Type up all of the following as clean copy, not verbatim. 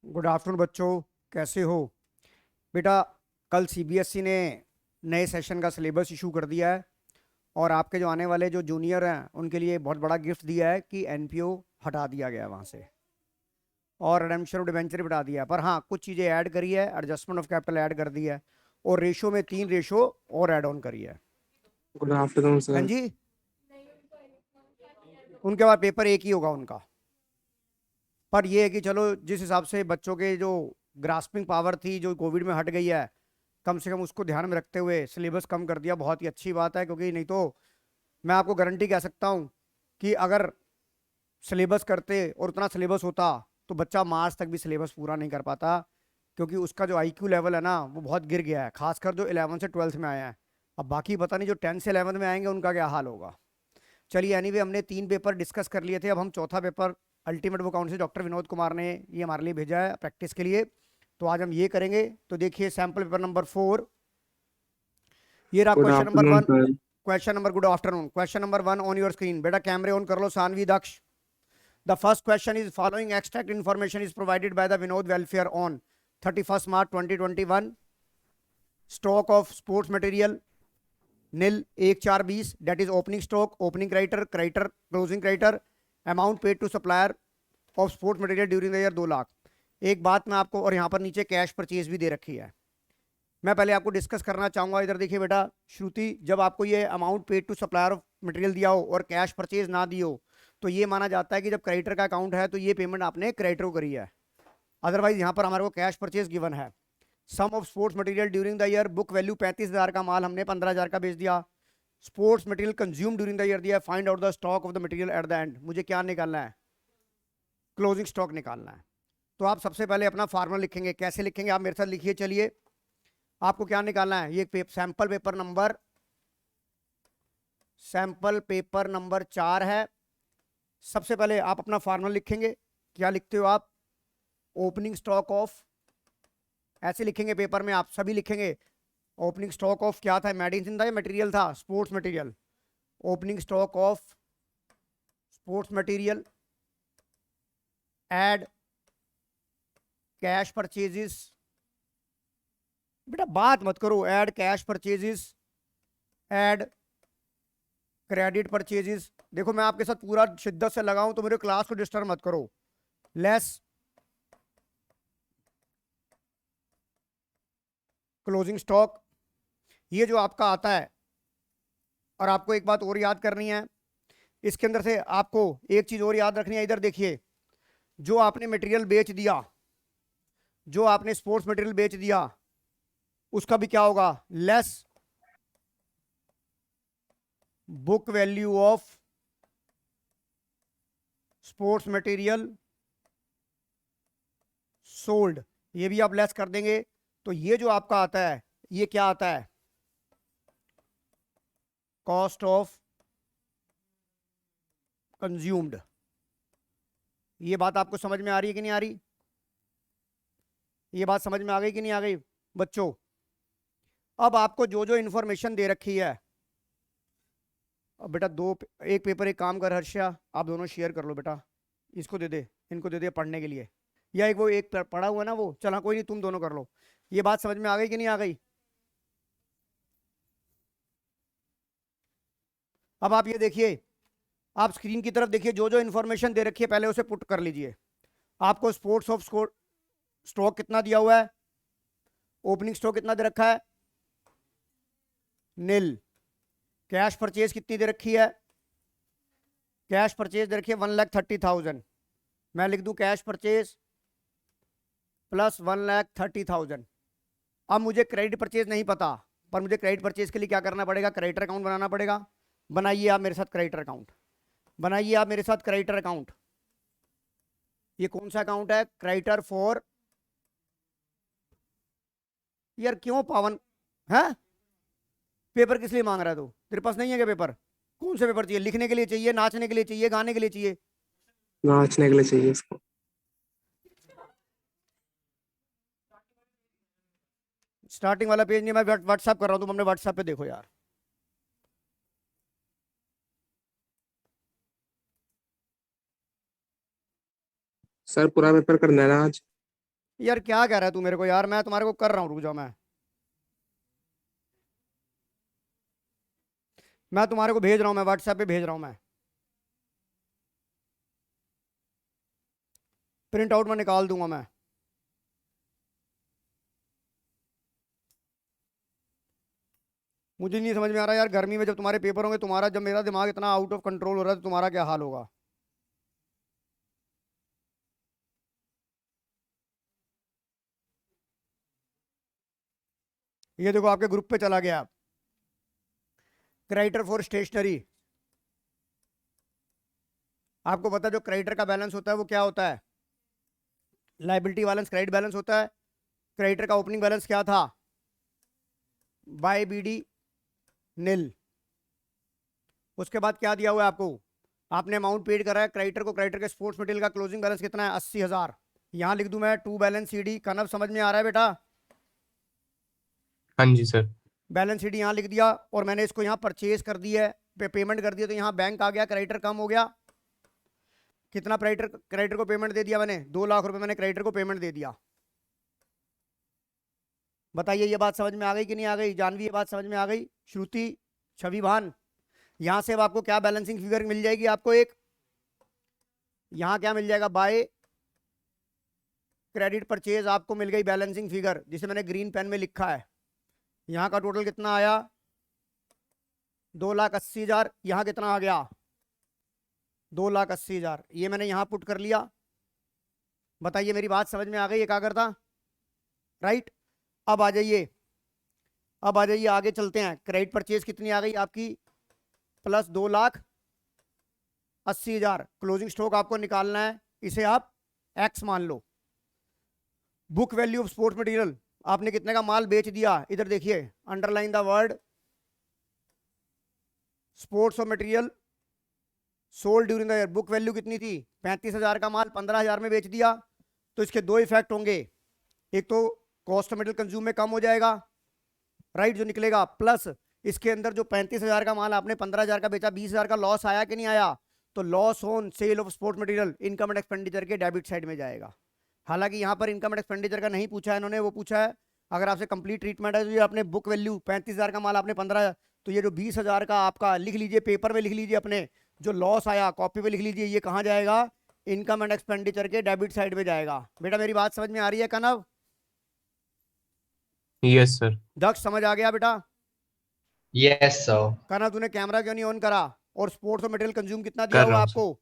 Good afternoon बच्चों, कैसे हो? बेटा, कल सीबीएसई ने नए सेशन का सिलेबस इशू कर दिया है और आपके जो आने वाले जो जूनियर हैं उनके लिए बहुत बड़ा गिफ्ट दिया है कि एनपीओ हटा दिया गया है वहाँ से और रिडेम्पशन ऑफ डिबेंचर बढ़ा दिया है। पर हाँ, कुछ चीज़ें ऐड करी है, एडजस्टमेंट ऑफ कैपिटल ऐड कर दी है और रेशो में 3 रेशो और ऐड ऑन करी है। गुड आफ्टरनून हाँ सर। जी। उनके बाद पेपर एक ही होगा उनका। पर ये है कि चलो, जिस हिसाब से बच्चों के जो ग्रास्पिंग पावर थी जो कोविड में हट गई है, कम से कम उसको ध्यान में रखते हुए सिलेबस कम कर दिया। बहुत ही अच्छी बात है, क्योंकि नहीं तो मैं आपको गारंटी कह सकता हूं कि अगर सिलेबस करते और उतना सिलेबस होता तो बच्चा मार्च तक भी सिलेबस पूरा नहीं कर पाता, क्योंकि उसका जो आईक्यू लेवल है ना वो बहुत गिर गया है, खासकर जो 11 से 12th में आया है। अब बाकी पता नहीं जो 10 से 11 में आएंगे उनका क्या हाल होगा। चलिए, एनीवे, हमने 3 पेपर डिस्कस कर लिए थे। अब हम चौथा पेपर अल्टीमेट बुक काउंट से डॉक्टर विनोद कुमार ने ये हमारे लिए भेजा है प्रैक्टिस के लिए, तो आज हम ये करेंगे। तो देखिए, सैम्पल पेपर नंबर 4, ये रहा good question number afternoon 1। Sir. Question number, good afternoon, question number 1 on your screen. बेटा कैमरे ऑन कर लो, Saanvi, Daksh. The first question is, following extract information is provided by the Vinod welfare on 31 March 2021। Stock of sports material nil 1/4/20, that is opening stock, opening creditor, creditor, closing creditor. Amount paid to supplier of sports material during the year 2 lakh. एक बात मैं आपको, और यहाँ पर नीचे cash purchase भी दे रखी है, मैं पहले आपको डिस्कस करना चाहूंगा। इधर देखिए बेटा श्रुति, जब आपको ये amount paid to supplier of material दिया हो और कैश परचेज ना दी हो, तो ये माना जाता है कि जब क्रेडिटर का अकाउंट है तो ये पेमेंट आपने क्रेडिटर को करी है। अदरवाइज यहाँ पर हमारे को कैश परचेज गिवन है। Sum of sports material during the year, book value 35,000 का माल हमने 15,000 का बेच दिया। Sports material consume during the year दिया। Find out the stock of the material at the end. मुझे क्या निकालना है? क्लोजिंग स्टॉक निकालना है। तो आप सबसे पहले अपना फार्मूला लिखेंगे। कैसे लिखेंगे आप मेरे साथ लिखिए। चलिए, आपको क्या निकालना है? ये सैंपल पेपर नंबर 4 है। सबसे पहले आप अपना फार्मूला लिखेंगे। क्या लिखते हो आप? ओपनिंग स्टॉक ऑफ, ऐसे लिखेंगे पेपर में, आप सभी लिखेंगे। ओपनिंग स्टॉक ऑफ क्या था? मेडिसिन था या मटेरियल था? Sports material. Opening stock of sports material add cash purchases. बेटा बात मत करो, add cash purchases, add credit purchases. देखो, मैं आपके साथ पूरा शिद्दत से लगाऊं तो मेरे क्लास को डिस्टर्ब मत करो। लेस क्लोजिंग स्टॉक, ये जो आपका आता है। और आपको एक बात और याद करनी है, इसके अंदर से आपको एक चीज और याद रखनी है। इधर देखिए, जो आपने मटेरियल बेच दिया, जो आपने स्पोर्ट्स मटेरियल बेच दिया, उसका भी क्या होगा? Less book value of sports material sold, ये भी आप लेस कर देंगे। तो ये जो आपका आता है, ये क्या आता है? Cost of consumed. ये बात आपको समझ में आ रही है कि नहीं आ रही? ये बात समझ में आ गई कि नहीं आ गई बच्चों? अब आपको जो जो इंफॉर्मेशन दे रखी है, अब बेटा एक पेपर, एक काम कर हर्षा, आप दोनों शेयर कर लो बेटा। इसको दे दे, इनको दे दे पढ़ने के लिए। या एक वो एक पढ़ा हुआ ना वो, चला कोई नहीं, तुम दोनों कर लो। ये बात समझ में आ गई कि नहीं आ गई? अब आप ये देखिए, आप स्क्रीन की तरफ देखिए, जो जो इन्फॉर्मेशन दे रखी है पहले उसे पुट कर लीजिए। आपको स्पोर्ट्स ऑफ स्टॉक कितना दिया हुआ है? ओपनिंग स्टॉक कितना दे रखा है? नील। कैश परचेज कितनी दे रखी है? कैश परचेज दे रखी है 1,30,000। मैं लिख दूं कैश परचेज प्लस 1,30,000। अब मुझे क्रेडिट परचेज नहीं पता, पर मुझे क्रेडिट परचेज के लिए क्या करना पड़ेगा? क्रेडिटर अकाउंट बनाना पड़ेगा। बनाइए आप मेरे साथ क्रेडिटर अकाउंट, बनाइए आप मेरे साथ क्रेडिटर अकाउंट। ये कौन सा अकाउंट है? क्रेडिटर फॉर, यार क्यों पावन है? पेपर किस लिए मांग रहा है तू? तेरे पास नहीं है क्या पेपर? कौन से पेपर चाहिए? लिखने के लिए चाहिए, नाचने के लिए चाहिए, गाने के लिए चाहिए? नाचने के लिए चाहिए इसको। स्टार्टिंग वाला पेज नहीं, मैं व्हाट्सएप कर रहा हूँ, तुम अपने व्हाट्सएप पे देखो यार। सर पूरा पेपर करना है ना आज? यार क्या कह रहा है तू मेरे को यार, मैं तुम्हारे को कर रहा हूँ, रुक जाओ। मैं तुम्हारे को भेज रहा हूँ, मैं व्हाट्सएप पे भेज रहा हूँ। मैं प्रिंट आउट में निकाल दूंगा मैं। मुझे नहीं समझ में आ रहा यार, गर्मी में जब तुम्हारे पेपर होंगे, तुम्हारा जब मेरा दिमाग इतना आउट ऑफ कंट्रोल हो रहा है, तो तुम्हारा क्या हाल होगा। ये देखो आपके ग्रुप पे चला गया, क्रेडिटर फॉर स्टेशनरी। आपको पता है जो क्रेडिटर का बैलेंस होता है वो क्या होता है, लाइबिलिटी बैलेंस, क्रेडिट बैलेंस होता है। क्रेडिटर का ओपनिंग बैलेंस क्या था, बाय बीडी नील। उसके बाद क्या दिया हुआ है आपको, आपने अमाउंट पेड करा है क्रेडिटर को, क्रेडिटर के स्पोर्ट्स मटेरियल का क्लोजिंग बैलेंस कितना है, 80,000। यहां लिख दूं मैं टू बैलेंस सीडी। कनव समझ में आ रहा है बेटा, हाँ जी सर। बैलेंस शीट यहाँ लिख दिया, और मैंने इसको यहाँ परचेज कर दी है, पेमेंट कर दिया, तो यहाँ बैंक आ गया, क्रेडिटर कम हो गया। कितना क्रेडिटर को पेमेंट दे दिया मैंने, 2 लाख रुपए मैंने क्रेडिटर को पेमेंट दे दिया। बताइए ये बात समझ में आ गई कि नहीं आ गई, जानवी ये बात समझ में आ गई, श्रुति, छवि भान। यहाँ से अब आपको क्या बैलेंसिंग फिगर मिल जाएगी, आपको एक यहाँ क्या मिल जाएगा, बाय क्रेडिट परचेज आपको मिल गई बैलेंसिंग फिगर, जिसे मैंने ग्रीन पेन में लिखा है। यहाँ का टोटल कितना आया, 2,80,000। यहाँ कितना आ गया, 2,80,000। ये मैंने यहाँ पुट कर लिया। बताइए मेरी बात समझ में आ गई एकाग्रता, राइट। अब आ जाइए, आगे चलते हैं। क्रेडिट परचेज कितनी आ गई आपकी, प्लस 2,80,000। क्लोजिंग स्टॉक आपको निकालना है, इसे आप एक्स मान लो। Book value of sports material, आपने कितने का माल बेच दिया, इधर देखिए, underline the word sports of material sold during the year. Book value कितनी थी, 35,000 का माल 15,000 में बेच दिया, तो इसके दो इफेक्ट होंगे। एक तो कॉस्ट ऑफ मटेरियल कंज्यूम में कम हो जाएगा, राइट, जो निकलेगा, प्लस इसके अंदर जो 35,000 का माल आपने 15,000 का बेचा, 20,000 का लॉस आया कि नहीं आया, तो loss on sale of sports material income and expenditure के डेबिट साइड में जाएगा। हालांकि यहाँ पर इनकम एंड एक्सपेंडिचर का नहीं पूछा है इन्होंने, वो पूछा है अगर आपसे कंप्लीट ट्रीटमेंट है, तो ये आपने बुक वैल्यू 35,000 का माल आपने 15, तो ये जो 20,000 का आपका लिख लीजिए, पेपर में लिख लीजिए, अपने जो लॉस आया कॉपी पे लिख लीजिए, ये कहाँ जाएगा, इनकम एंड एक्सपेंडिचर के डेबिट साइड में जाएगा। बेटा मेरी बात समझ में आ रही है कनव, यस सर। दक्ष समझ आ गया बेटा, यस सर। कनव तूने कैमरा क्यों नहीं ऑन करा, और स्पोर्ट्स और मटेरियल कंज्यूम कितना दिया कर हुआ रहा है हूं आपको,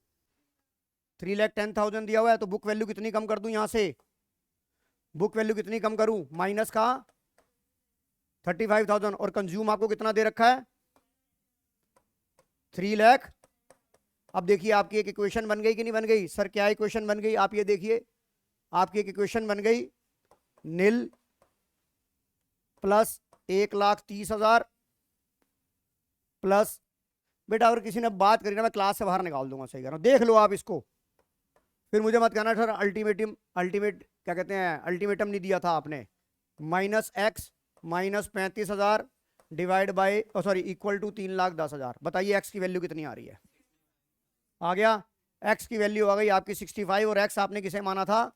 3,10,000 दिया हुआ है, तो बुक वैल्यू कितनी कम कर दूं यहाँ से, बुक वैल्यू कितनी कम करूं, माइनस का 35,000, और कंज्यूम आपको कितना दे रखा है, 3 लाख। अब देखिए आपकी एक इक्वेशन बन गई कि नहीं बन गई, सर क्या इक्वेशन बन गई, आप ये देखिए, आपकी एक इक्वेशन बन गई, नील प्लस 1,30,000 प्लस, बेटा अगर किसी ने बात करी ना, मैं क्लास से बाहर निकाल दूंगा, सही कह रहा हूं, देख लो आप इसको, फिर मुझे मत कहना सर अल्टीमेट क्या कहते हैं, अल्टीमेटम नहीं दिया था आपने। Minus X minus 35,000 divide by, sorry, equal to 3,10,000। बताइए एक्स की वैल्यू कितनी आ रही है, आ गया, एक्स की वैल्यू आ गई आपकी 65, और एक्स आपने किसे माना था,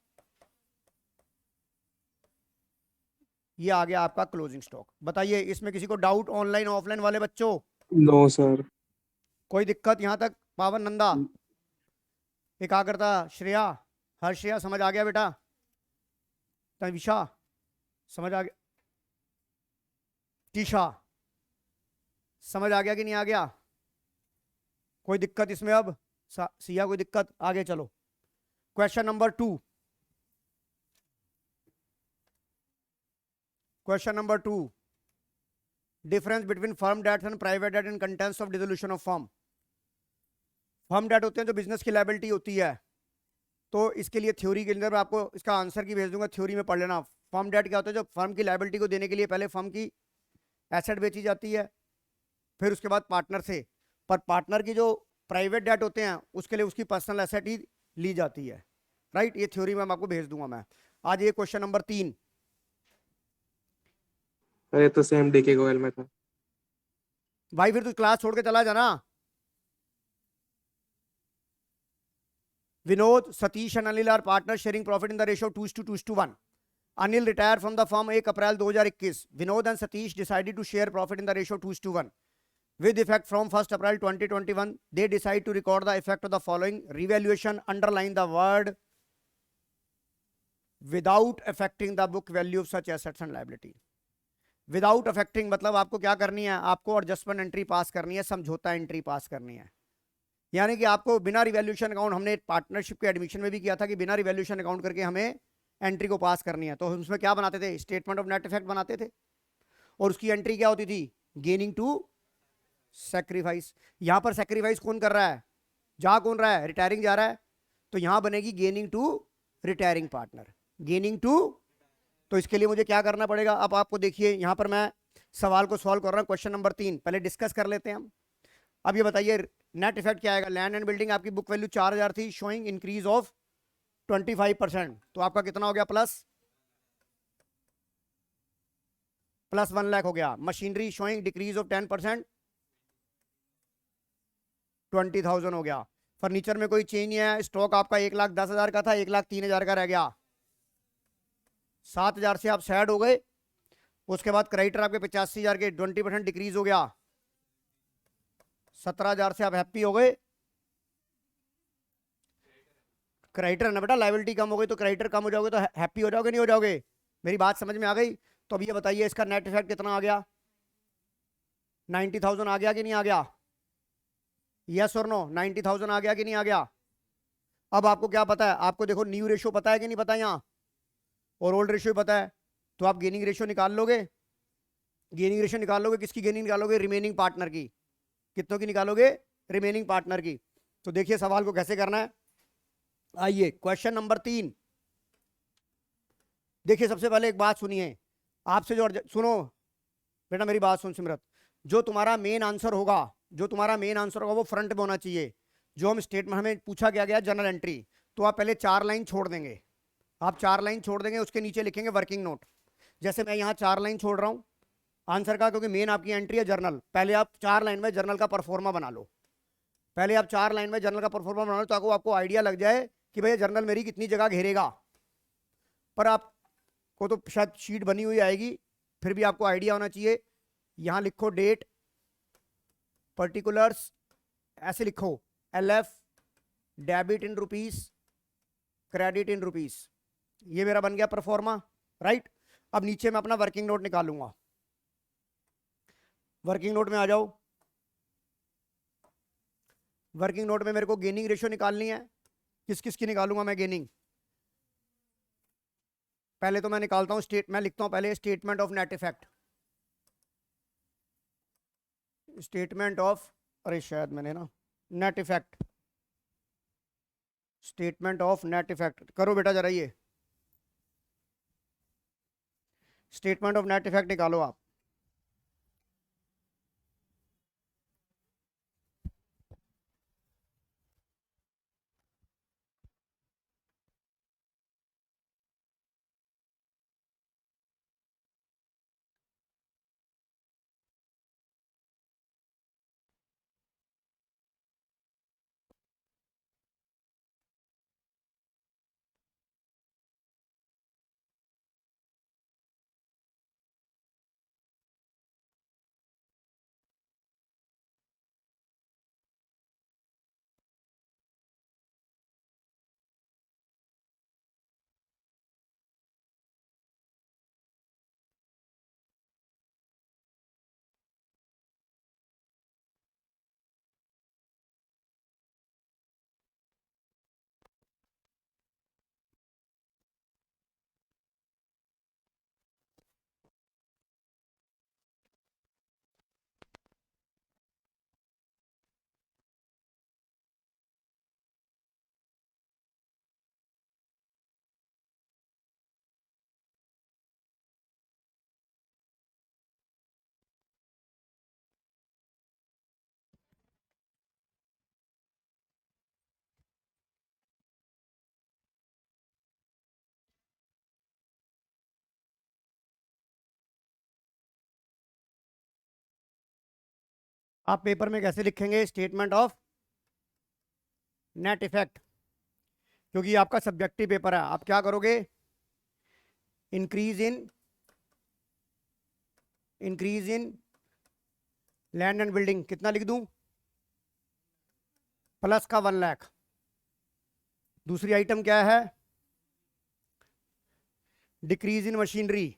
ये आ गया आपका क्लोजिंग स्टॉक। बताइए इसमें किसी को डाउट, ऑनलाइन ऑफलाइन वाले बच्चों, नो सर। कोई दिक्कत यहाँ तक, पावन नंदा, एकाग्रता, श्रेया, हर्षया समझ आ गया बेटा, तविशा समझ आ गया, टीशा समझ आ गया कि नहीं आ गया, कोई दिक्कत इसमें अब, सिया कोई दिक्कत, आगे चलो। Question number 2, question number 2, difference between firm debt and private debt in contents of dissolution of firm. Firm debt होते हैं जो बिजनेस की लायबिलिटी होती है, तो इसके लिए थ्योरी के अंदर मैं आपको इसका आंसर की भेज दूंगा, थ्योरी में पढ़ लेना। फर्म डेट क्या होता है, जो फर्म की लायबिलिटी को देने के लिए पहले फर्म की एसेट बेची जाती है, फिर उसके बाद पार्टनर से, पर पार्टनर की जो प्राइवेट डेट होते हैं उसके लिए उसकी पर्सनल एसेट ही ली जाती है, राइट। ये थ्योरी में आपको भेज दूंगा मैं। आज ये क्वेश्चन नंबर 3, अरे तो सेम डीके गोयल में था। भाई फिर तू क्लास छोड़ के चला जाना। Vinod, Satish and Anil are partner sharing profit in the ratio 2:1। Anil retired from the firm 1 April 2021. Vinod and Satish decided to share profit in the ratio 2:1. With effect from 1st April 2021, they decide to record the effect of the following. Revaluation, underline the word without affecting the book value of such assets and liability. Without affecting मतलब आपको क्या करनी है, आपको adjustment entry पास करनी है, समझौता entry पास करनी है। यानी कि आपको बिना रिवैल्यूएशन अकाउंट, हमने पार्टनरशिप के एडमिशन में भी किया था कि बिना रिवैल्यूएशन अकाउंट करके हमें एंट्री को पास करनी है। तो हम उसमें क्या बनाते थे, स्टेटमेंट ऑफ नेट इफेक्ट बनाते थे, और उसकी एंट्री क्या होती थी, गेनिंग टू सैक्रिफाइस। यहां पर सैक्रिफाइस कौन कर रहा है, जा कौन रहा है, रिटायरिंग जा रहा है, तो यहां बनेगी gaining to retiring partner, gaining to. तो इसके लिए मुझे क्या करना पड़ेगा, अब आपको देखिए यहां पर मैं सवाल को सॉल्व कर रहा हूं। क्वेश्चन नंबर 3 पहले डिस्कस कर लेते हैं हम। अब ये बताइए नेट इफेक्ट क्या आएगा। लैंड एंड बिल्डिंग आपकी बुक वैल्यू 4000 थी, शोइंग इंक्रीज ऑफ 25%, तो आपका कितना हो गया, प्लस 1 लाख हो गया। मशीनरी शोइंग डिक्रीज ऑफ 10%, 20,000 हो गया। फर्नीचर में कोई चेंज नहीं है, स्टॉक आपका 1,10,000 का था, 1,03,000 का रह गया, 7,000 से आप सैड हो गए। उसके बाद क्रेडिटर आपके 85,000 के 20% डिक्रीज हो गया, 17,000 से आप हैप्पी हो गए। क्रेडिटर है ना बेटा, लायबिलिटी कम हो गई तो क्रेडिटर कम हो जाओगे तो हैप्पी हो जाओगे, नहीं हो जाओगे, मेरी बात समझ में आ गई। तो अब ये बताइए इसका नेट इफेक्ट कितना आ गया, 90,000 आ गया कि नहीं आ गया, यस और नो, 90,000 आ गया कि नहीं आ गया। अब आपको क्या पता है, आपको देखो न्यू रेशियो पता है कि नहीं पता यहाँ, और ओल्ड रेशियो पता है, तो आप गेनिंग रेशियो निकाल लोगे। गेनिंग रेशियो निकाल लोगे, किसकी गेनिंग निकालोगे, रिमेनिंग पार्टनर की। कितनों की निकालोगे, रिमेनिंग पार्टनर की। तो देखिए सवाल को कैसे करना है, आइए क्वेश्चन नंबर 3। देखिए सबसे पहले एक बात सुनिए, आपसे जो सुनो बेटा, मेरी बात सुन सिमरत, जो तुम्हारा मेन आंसर होगा, जो तुम्हारा मेन आंसर होगा वो फ्रंट में होना चाहिए। जो हम स्टेटमेंट, हमें पूछा गया जर्नल एंट्री, तो आप पहले 4 लाइन छोड़ देंगे, आप 4 लाइन छोड़ देंगे, उसके नीचे लिखेंगे वर्किंग नोट। जैसे मैं यहाँ 4 लाइन छोड़ रहा हूँ आंसर का, क्योंकि मेन आपकी एंट्री है जर्नल। पहले आप 4 लाइन में जर्नल का परफॉर्मा बना लो, पहले आप 4 लाइन में जर्नल का परफॉर्मा बना लो, ताकि आपको आइडिया लग जाए कि भैया जर्नल मेरी कितनी जगह घेरेगा। पर आपको तो शायद शीट बनी हुई आएगी, फिर भी आपको आइडिया होना चाहिए। यहाँ लिखो डेट, पर्टिकुलर्स, ऐसे लिखो LF, debit in rupees, credit in rupees. ये मेरा बन गया परफॉर्मा, राइट। अब नीचे मैं अपना वर्किंग नोट निकालूंगा। वर्किंग नोट में आ जाओ। वर्किंग नोट में मेरे को गेनिंग रेशियो निकालनी है। किस किस की निकालूंगा मैं गेनिंग, पहले तो मैं निकालता हूं मैं लिखता हूं पहले statement of net effect. Statement of, अरे शायद मैंने ना, net effect, statement of net effect करो बेटा जरा, ये स्टेटमेंट ऑफ नेट इफेक्ट निकालो आप। आप पेपर में कैसे लिखेंगे स्टेटमेंट ऑफ नेट इफेक्ट, क्योंकि आपका सब्जेक्टिव पेपर है। आप क्या करोगे, increase in land and building कितना लिख दूं? प्लस का 1 लाख। दूसरी आइटम क्या है? Decrease in machinery.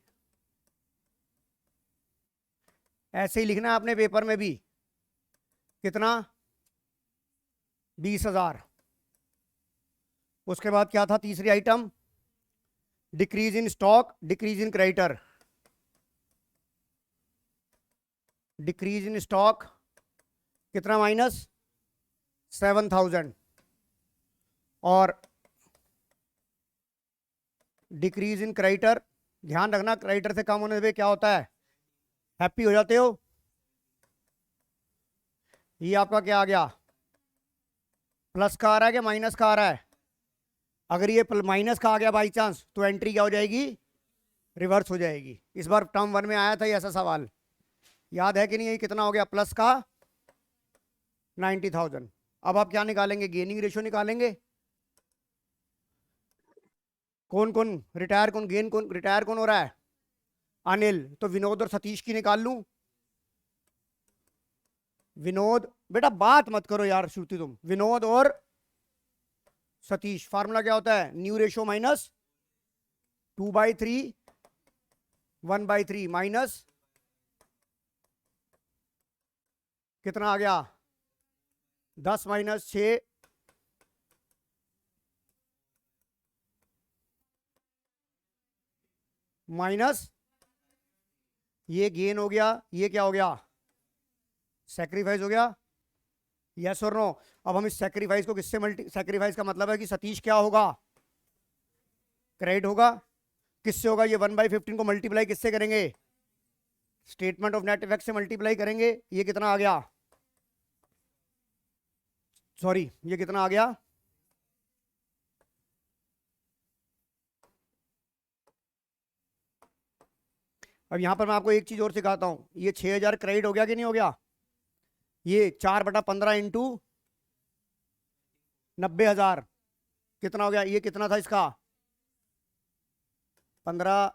ऐसे ही लिखना है आपने पेपर में भी। कितना? 20,000। उसके बाद क्या था तीसरी item? Decrease in stock, decrease in creditor. Decrease in stock कितना? माइनस 7,000। और डिक्रीज इन क्रेडिटर, ध्यान रखना क्रेडिटर से कम होने पे क्या होता है? हैप्पी हो जाते हो। ये आपका क्या आ गया? प्लस का आ रहा है कि माइनस का आ रहा है? अगर ये माइनस का आ गया बाई चांस तो एंट्री क्या हो जाएगी? रिवर्स हो जाएगी। इस बार टर्म 1 में आया था ये ऐसा सवाल, याद है कि नहीं? ये कितना हो गया? प्लस का 90,000। अब आप क्या निकालेंगे? गेनिंग रेशियो निकालेंगे। कौन कौन रिटायर, कौन गेन, कौन रिटायर, कौन हो रहा है? अनिल। तो विनोद और सतीश की निकाल लूं? विनोद, बेटा बात मत करो यार श्रुति तुम। विनोद और सतीश, फार्मूला क्या होता है? न्यू रेशियो माइनस 2/3 1/3 माइनस कितना आ गया? 10 माइनस 6 माइनस ये गेन हो गया, ये क्या हो गया? सैक्रिफाइस हो गया। यस और नो? अब हम इस सैक्रिफाइस को किससे सैक्रिफाइस का मतलब है कि सतीश क्या होगा? क्रेडिट होगा। किससे होगा? ये 1/15 को मल्टीप्लाई किससे करेंगे? स्टेटमेंट ऑफ नेट इफेक्ट से मल्टीप्लाई करेंगे। ये कितना आ गया? सॉरी, ये कितना आ गया? अब यहां पर मैं आपको एक चीज और सिखाता हूं। ये 6,000 क्रेडिट हो गया कि नहीं हो गया? ये 4/15 इंटू 90,000 कितना हो गया? ये कितना था इसका? 15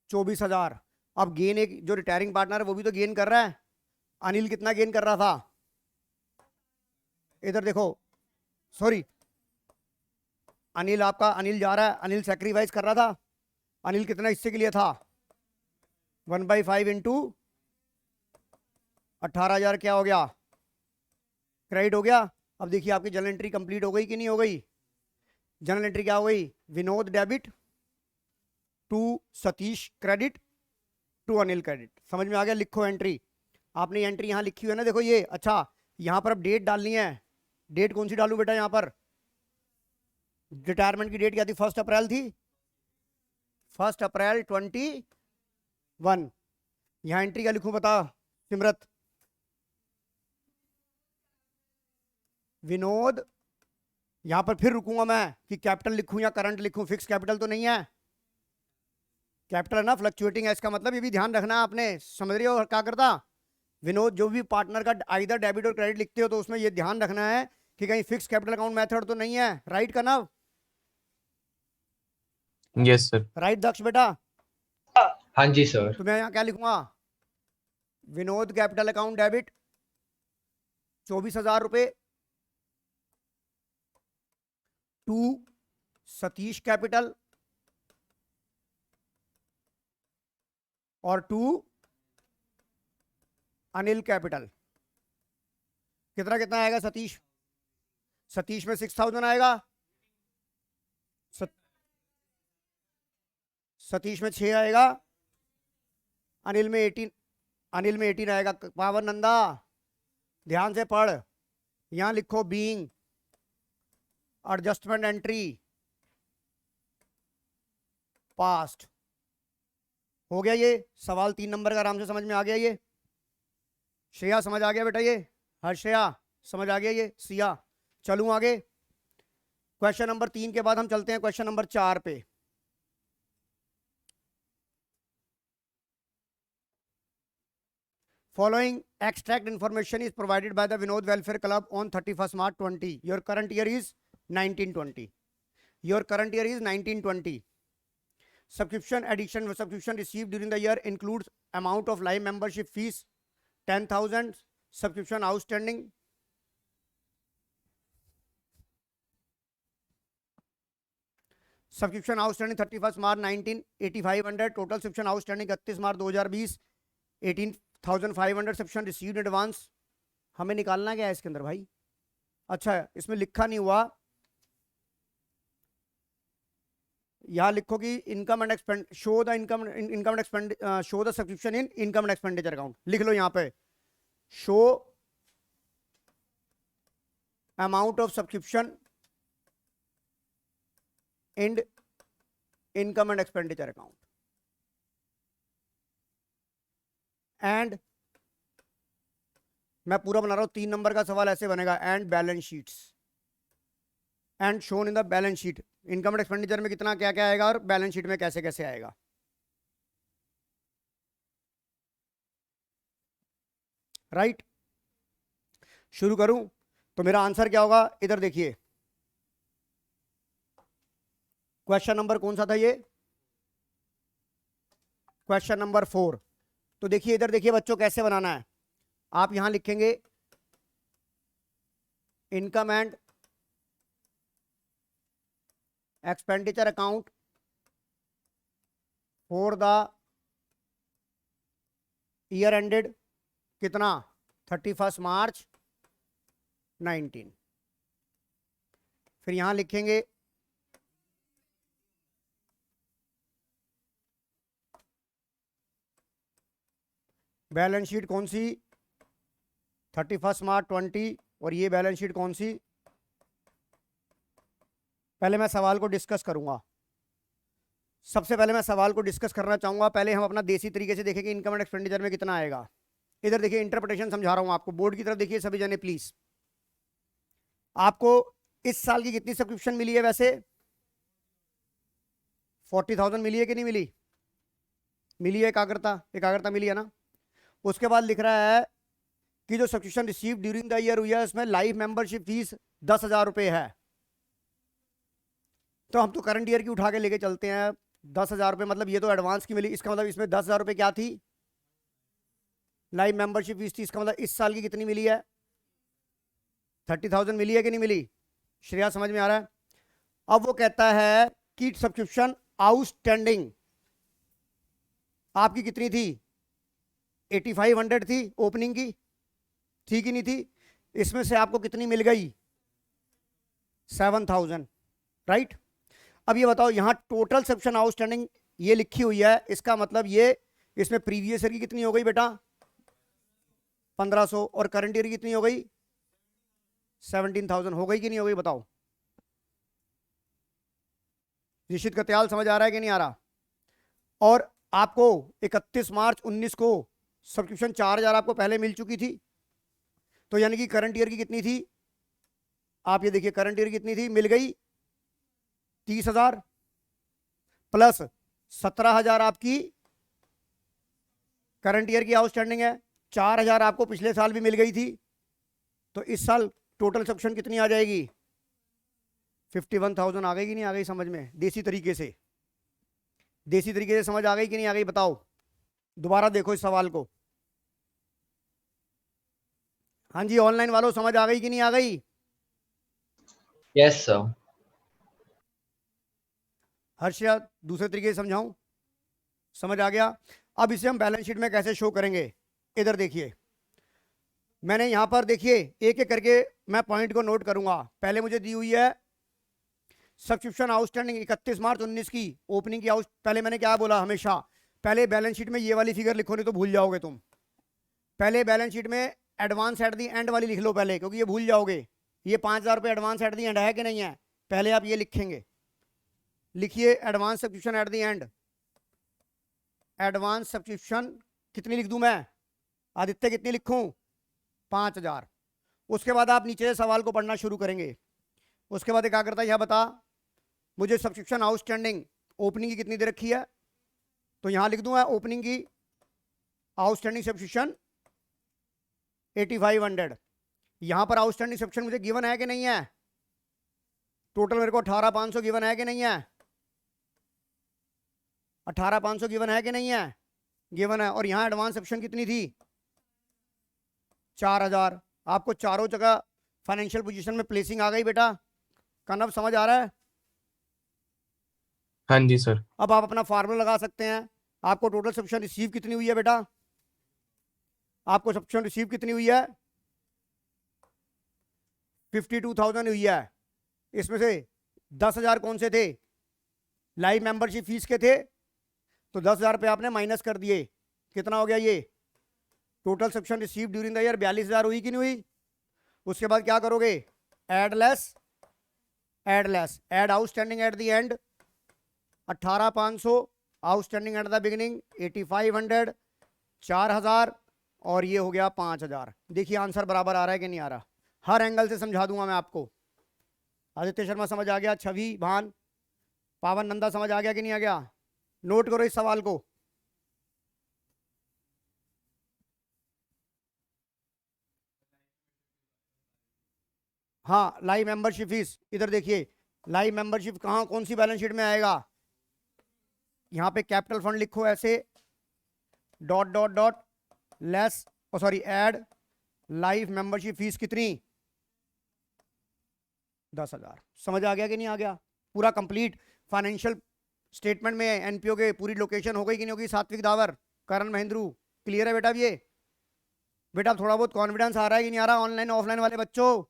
24,000। अब गेन, एक जो रिटायरिंग पार्टनर है वो भी तो गेन कर रहा है। अनिल कितना गेन कर रहा था? इधर देखो, सॉरी, अनिल आपका, अनिल जा रहा है, अनिल सैक्रिफाइस कर रहा था। अनिल कितना हिस्से के लिए था? 1/5 इंटू 18,000 क्या हो गया? क्रेडिट हो गया। अब देखिए आपकी जर्नल एंट्री कंप्लीट हो गई कि नहीं हो गई? जर्नल एंट्री क्या हो गई? Vinod debit to Satish credit to Anil credit. समझ में आ गया? लिखो एंट्री। आपने एंट्री यहाँ लिखी हुई है ना, देखो ये। अच्छा, यहाँ पर अब डेट डालनी है। डेट कौन सी डालूं बेटा? यहाँ पर रिटायरमेंट की डेट क्या थी? 1 अप्रैल थी। 1 अप्रैल 21। यहाँ एंट्री क्या लिखूं बता सिमरत? विनोद, यहां पर फिर रुकूंगा मैं कि कैपिटल लिखूं या करंट लिखूं। फिक्स कैपिटल तो नहीं है, कैपिटल है ना, फ्लक्चुएटिंग है। इसका मतलब ये भी ध्यान रखना है आपने। समझ रहे हो क्या करता? विनोद, जो भी पार्टनर का आइदर डेबिट और क्रेडिट लिखते हो तो उसमें ये ध्यान रखना है कि कहीं फिक्स कैपिटल अकाउंट मेथड तो नहीं है। राइट का ना? Yes sir. राइट दक्ष बेटा? हाँ जी सर। तो मैं यहाँ क्या लिखूंगा? विनोद कैपिटल अकाउंट डेबिट 24,000 रुपए टू सतीश कैपिटल और टू अनिल कैपिटल। कितना कितना आएगा सतीश? सतीश में 6,000 आएगा। सतीश में 6 आएगा। अनिल में 18 आएगा। पावन नंदा ध्यान से पढ़। यहां लिखो बीइंग एडजस्टमेंट एंट्री पास्ट। हो गया ये सवाल 3 नंबर का, आराम से समझ में आ गया ये? श्रेया समझ आ गया बेटा ये? हर्षया समझ आ गया ये? सिया, चलूं आगे। क्वेश्चन नंबर 3 के बाद हम चलते हैं क्वेश्चन नंबर 4 पे। Following extract information is provided by the Vinod Welfare Club on 31st March 20. Your current year is 1920. Your current year is 1920. Subscription addition subscription received during the year includes amount of live membership fees 10,000, subscription outstanding subscription outstanding 31 March 19 8500, total subscription outstanding 31 March 2020 18,500, subscription received advance. हमें निकालना क्या है इसके अंदर भाई? अच्छा इसमें लिखा नहीं हुआ, यहां लिखो कि income and expand show the income and expand show the subscription in income and expenditure account, लिख लो यहां पे show amount of subscription in income and expenditure account and मैं पूरा बना रहा हूं, 3 नंबर का सवाल ऐसे बनेगा and balance sheets and shown in the balance sheet, income and expenditure में कितना क्या क्या आएगा और बैलेंस शीट में कैसे कैसे आएगा। राइट शुरू करूं तो मेरा आंसर क्या होगा? इधर देखिए क्वेश्चन नंबर कौन सा था ये? Question number 4। तो देखिए इधर देखिए बच्चों कैसे बनाना है। आप यहां लिखेंगे income and expenditure account for the year ended कितना 31 मार्च 19। फिर यहां लिखेंगे बैलेंस शीट कौन सी 31 मार्च 20 और ये बैलेंस शीट कौन सी? पहले मैं सवाल को डिस्कस करूंगा। सबसे पहले मैं सवाल को डिस्कस करना चाहूंगा। पहले हम अपना देसी तरीके से देखेंगे इनकम एंड एक्सपेंडिचर में कितना आएगा। इधर देखिए इंटरप्रिटेशन समझा रहा हूं आपको, बोर्ड की तरफ देखिए सभी जने प्लीज। आपको इस साल की कितनी सब्सक्रिप्शन मिली है? वैसे 40,000 मिली है कि नहीं मिली? मिली है, एकाग्रता मिली है ना। उसके बाद लिख रहा है कि जो subscription receive during the year हुई है उसमें लाइव मेंबरशिप फीस 10,000 रुपए है। तो हम तो करंट ईयर की उठा के लेके चलते हैं। 10,000 रुपए मतलब ये तो एडवांस की मिली, इसका मतलब इसमें 10,000 रुपए क्या थी? लाइव मेंबरशिप फीस थी। इसका मतलब इस साल की कितनी मिली है? 30,000 मिली है कि नहीं मिली? श्रेया समझ में आ रहा है? अब वो कहता है कि सब्सक्रिप्शन आउटस्टैंडिंग आपकी कितनी थी? 8500 थी ओपनिंग की, थी कि नहीं थी? इसमें से आपको कितनी मिल गई? 7,000। राइट। अब ये बताओ यहां टोटल सब्सक्रिप्शन आउटस्टैंडिंग ये लिखी हुई है, इसका मतलब ये इसमें प्रीवियस ईयर की कितनी हो गई बेटा? 1500 और करंट ईयर की कितनी हो गई? 17,000 हो गई कि नहीं हो गई? बताओ निश्चित कत्याल समझ आ रहा है कि नहीं आ रहा? और आपको 31 मार्च 19 को सब्सक्रिप्शन 4,000 आपको पहले मिल चुकी थी, तो यानी कि करंट ईयर की कितनी थी? आप ये देखिए करंट ईयर कितनी थी? मिल गई 30,000 प्लस 17,000 आपकी करंट ईयर की आउटस्टैंडिंग है, 4,000 आपको पिछले साल भी मिल गई थी। तो इस साल टोटल सब्सक्रिप्शन कितनी आ जाएगी? 51,000 आ गई कि नहीं आ गई समझ में? देसी तरीके से समझ आ गई कि नहीं आ गई? बताओ दोबारा देखो इस सवाल को। हाँ जी ऑनलाइन वालों समझ आ गई कि नहीं आ गई? Yes sir. हर्षया दूसरे तरीके से समझाऊं? समझ आ गया। अब इसे हम बैलेंस शीट में कैसे शो करेंगे? इधर देखिए मैंने यहां पर देखिए एक एक करके मैं पॉइंट को नोट करूंगा। पहले मुझे दी हुई है सब्सक्रिप्शन आउटस्टैंडिंग 31 मार्च 19 की ओपनिंग की पहले मैंने क्या बोला? हमेशा पहले बैलेंस शीट में ये वाली फिगर लिखो, नहीं तो भूल जाओगे तुम। पहले बैलेंस शीट में एडवांस एट दी एंड वाली लिख लो पहले, क्योंकि ये भूल जाओगे। ये 5,000 रुपये एडवांस एट दी एंड है कि नहीं है? पहले आप ये लिखेंगे। लिखिए advance subscription at the and. Advance subscription कितनी लिख दूं मैं? आदित्य कितनी लिखूं? 5,000। उसके बाद आप नीचे सवाल को पढ़ना शुरू करेंगे। उसके बाद एकाग्रता यह बता मुझे सब्सक्रिप्शन आउटस्टैंडिंग ओपनिंग की कितनी दे रखी है, तो यहां लिख दूंगा ओपनिंग की आउटस्टैंडिंग सब्सक्रिप्शन 8500। यहां पर आउटस्टैंडिंग सब्सक्रिप्शन मुझे गिवन है कि नहीं है? टोटल मेरे को 18,500 गिवन है कि नहीं है? 18,500 गिवन है कि नहीं है? गिवन है। और यहाँ एडवांस ऑप्शन कितनी थी? 4,000। आपको चारों जगह फाइनेंशियल पोजीशन में प्लेसिंग आ गई बेटा। कनव समझ आ रहा है? हाँ जी सर। अब आप अपना फार्मूला लगा सकते हैं। आपको टोटल सब्सक्रिप्शन रिसीव कितनी हुई है बेटा? आपको सब्सक्रिप्शन रिसीव कितनी हुई है? 52,000 हुई है। इसमें से 10,000 कौन से थे? लाइव मेंबरशिप फीस के थे। तो 10,000 पे आपने माइनस कर दिए। कितना हो गया ये? Total subscription receive during the year 42,000 हुई कि नहीं हुई? उसके बाद क्या करोगे? Add less, add outstanding at the end 18,500, outstanding at the beginning 8,500, 4,000 और ये हो गया 5,000। देखिए आंसर बराबर आ रहा है कि नहीं आ रहा? हर एंगल से समझा दूंगा मैं आपको। आदित्य शर्मा समझ आ गया? छवि, भान, पावन नंदा समझ आ गया कि नहीं आ गया? नोट करो इस सवाल को। हाँ, लाइव मेंबरशिप फीस इधर देखिए। लाइव मेंबरशिप कहाँ, कौन सी बैलेंस शीट में आएगा? यहाँ पे कैपिटल फंड लिखो ऐसे, dot dot dot less, sorry add live membership fees कितनी? 10,000। समझ आ गया कि नहीं आ गया? पूरा कंप्लीट फाइनेंशियल स्टेटमेंट में एनपीओ के पूरी लोकेशन हो गई कि नहीं होगी? सात्विक दावर, करण महेंद्रू, क्लियर है बेटा? ये बेटा थोड़ा बहुत कॉन्फिडेंस आ रहा है कि नहीं आ रहा ऑनलाइन ऑफलाइन वाले बच्चों?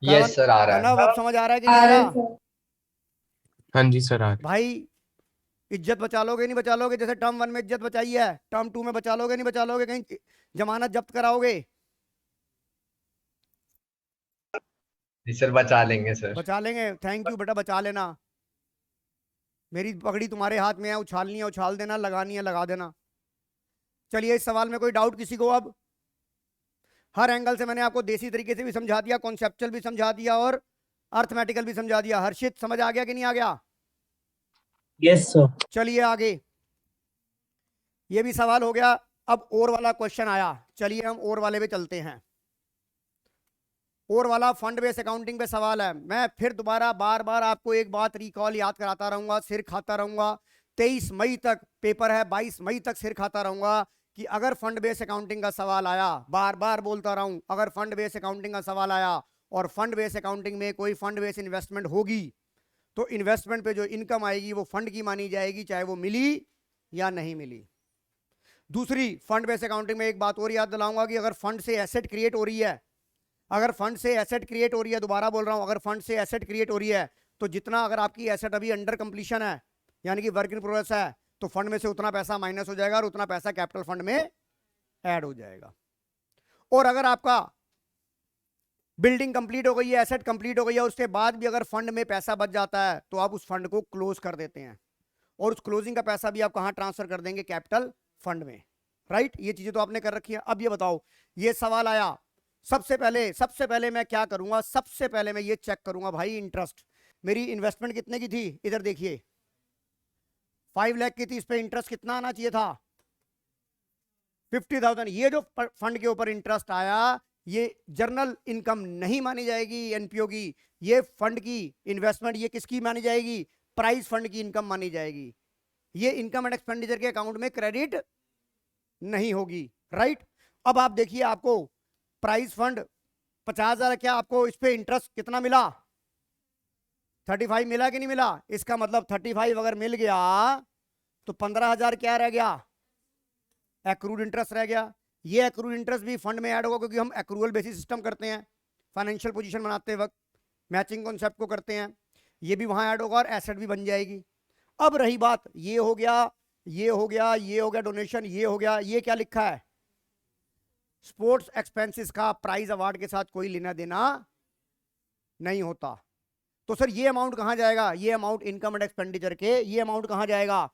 Yes, sir, आ रहा कनव है। अब समझ आ रहा है कि नहीं आ रहा? हाँ जी सर, आ रहे। भाई इज्जत बचा लोगे नहीं बचा लोगे? जैसे टर्म 1 में इज्जत बचाई है, टर्म 2 में बचा लोगे नहीं बचा लोगे? कहीं जमानत जब्त कराओगे? जी सर, बचा लेंगे सर। बचा लेंगे। थैंक यू बेटा, बचा लेना। मेरी पगड़ी तुम्हारे हाथ में है, उछालनी है उछाल देना, लगानी है लगा देना। चलिए इस सवाल में कोई डाउट किसी को? अब हर एंगल से मैंने आपको देसी तरीके से भी समझा दिया, कॉन्सेप्चुअल भी समझा दिया और अर्थमेटिकल भी समझा दिया। हर्षित समझ आ गया कि नहीं आ गया? Yes sir. चलिए आगे, ये भी सवाल हो गया। अब और वाला क्वेश्चन आया, चलिए हम और वाले पे चलते हैं। और वाला फंड बेस अकाउंटिंग पे सवाल है। मैं फिर दोबारा बार बार आपको एक बात रिकॉल याद कराता रहूंगा, सिर खाता रहूंगा। 23 मई तक पेपर है, 22 मई तक सिर खाता रहूंगा कि अगर फंड बेस अकाउंटिंग का सवाल आया, बार बार बोलता रहूं, अगर फंड बेस अकाउंटिंग का सवाल आया और फंड बेस अकाउंटिंग में कोई फंड बेस इन्वेस्टमेंट होगी तो इन्वेस्टमेंट पे जो इनकम आएगी वो फंड की मानी जाएगी, चाहे वो मिली या नहीं मिली। दूसरी, फंड बेस अकाउंटिंग में एक बात और याद दिलाऊंगा कि अगर फंड से एसेट क्रिएट हो रही है, अगर फंड से एसेट क्रिएट हो रही है, दोबारा बोल रहा हूं, अगर फंड से एसेट क्रिएट हो रही है तो जितना अगर आपकी एसेट अभी अंडर कंप्लीशन है यानी कि वर्क इन प्रोग्रेस है तो फंड में से उतना पैसा माइनस हो जाएगा और उतना पैसा कैपिटल फंड में ऐड हो जाएगा। और अगर आपका बिल्डिंग कंप्लीट हो गई है, एसेट कंप्लीट हो गई है, उसके बाद भी अगर फंड में पैसा बच जाता है तो आप उस फंड को क्लोज कर देते हैं और उस क्लोजिंग का पैसा भी आप कहां ट्रांसफर कर देंगे? कैपिटल फंड में। राइट, ये चीजें तो आपने कर रखी है। अब ये बताओ, ये सवाल आया, सबसे पहले मैं क्या करूंगा? सबसे पहले मैं ये चेक करूंगा भाई, इंटरेस्ट मेरी इन्वेस्टमेंट कितने की थी? इधर देखिए 5 लाख की थी, इस पे इंटरेस्ट कितना आना चाहिए था? 50,000। ये जो फंड के ऊपर इंटरेस्ट आया ये जर्नल इनकम नहीं मानी जाएगी एनपीओ की। ये फंड की इन्वेस्टमेंट ये किसकी मानी जाएगी? प्राइस फंड की इनकम मानी जाएगी। ये इनकम एंड एक्सपेंडिचर के अकाउंट में क्रेडिट नहीं होगी। राइट, अब आप देखिए, आपको प्राइस फंड 50,000, क्या आपको इस पे इंटरेस्ट कितना मिला? 35 मिला कि नहीं मिला? इसका मतलब 35 अगर मिल गया तो 15,000 क्या रह गया? एक्रूड इंटरेस्ट रह गया। ये एक्रूड इंटरेस्ट भी फंड में ऐड होगा क्योंकि हम एक्रूअल बेसिस सिस्टम करते हैं फाइनेंशियल पोजीशन बनाते वक्त, मैचिंग कॉन्सेप्ट को करते हैं। ये भी वहां ऐड होगा और एसेट भी बन जाएगी। अब रही बात, ये हो गया, ये हो गया, ये हो गया डोनेशन, ये हो गया, ये क्या लिखा है? स्पोर्ट्स एक्सपेंसेस का प्राइज अवार्ड के साथ कोई लेना देना नहीं होता। तो सर ये अमाउंट कहां जाएगा? ये अमाउंट इनकम एंड एक्सपेंडिचर के, ये अमाउंट कहां जाएगा?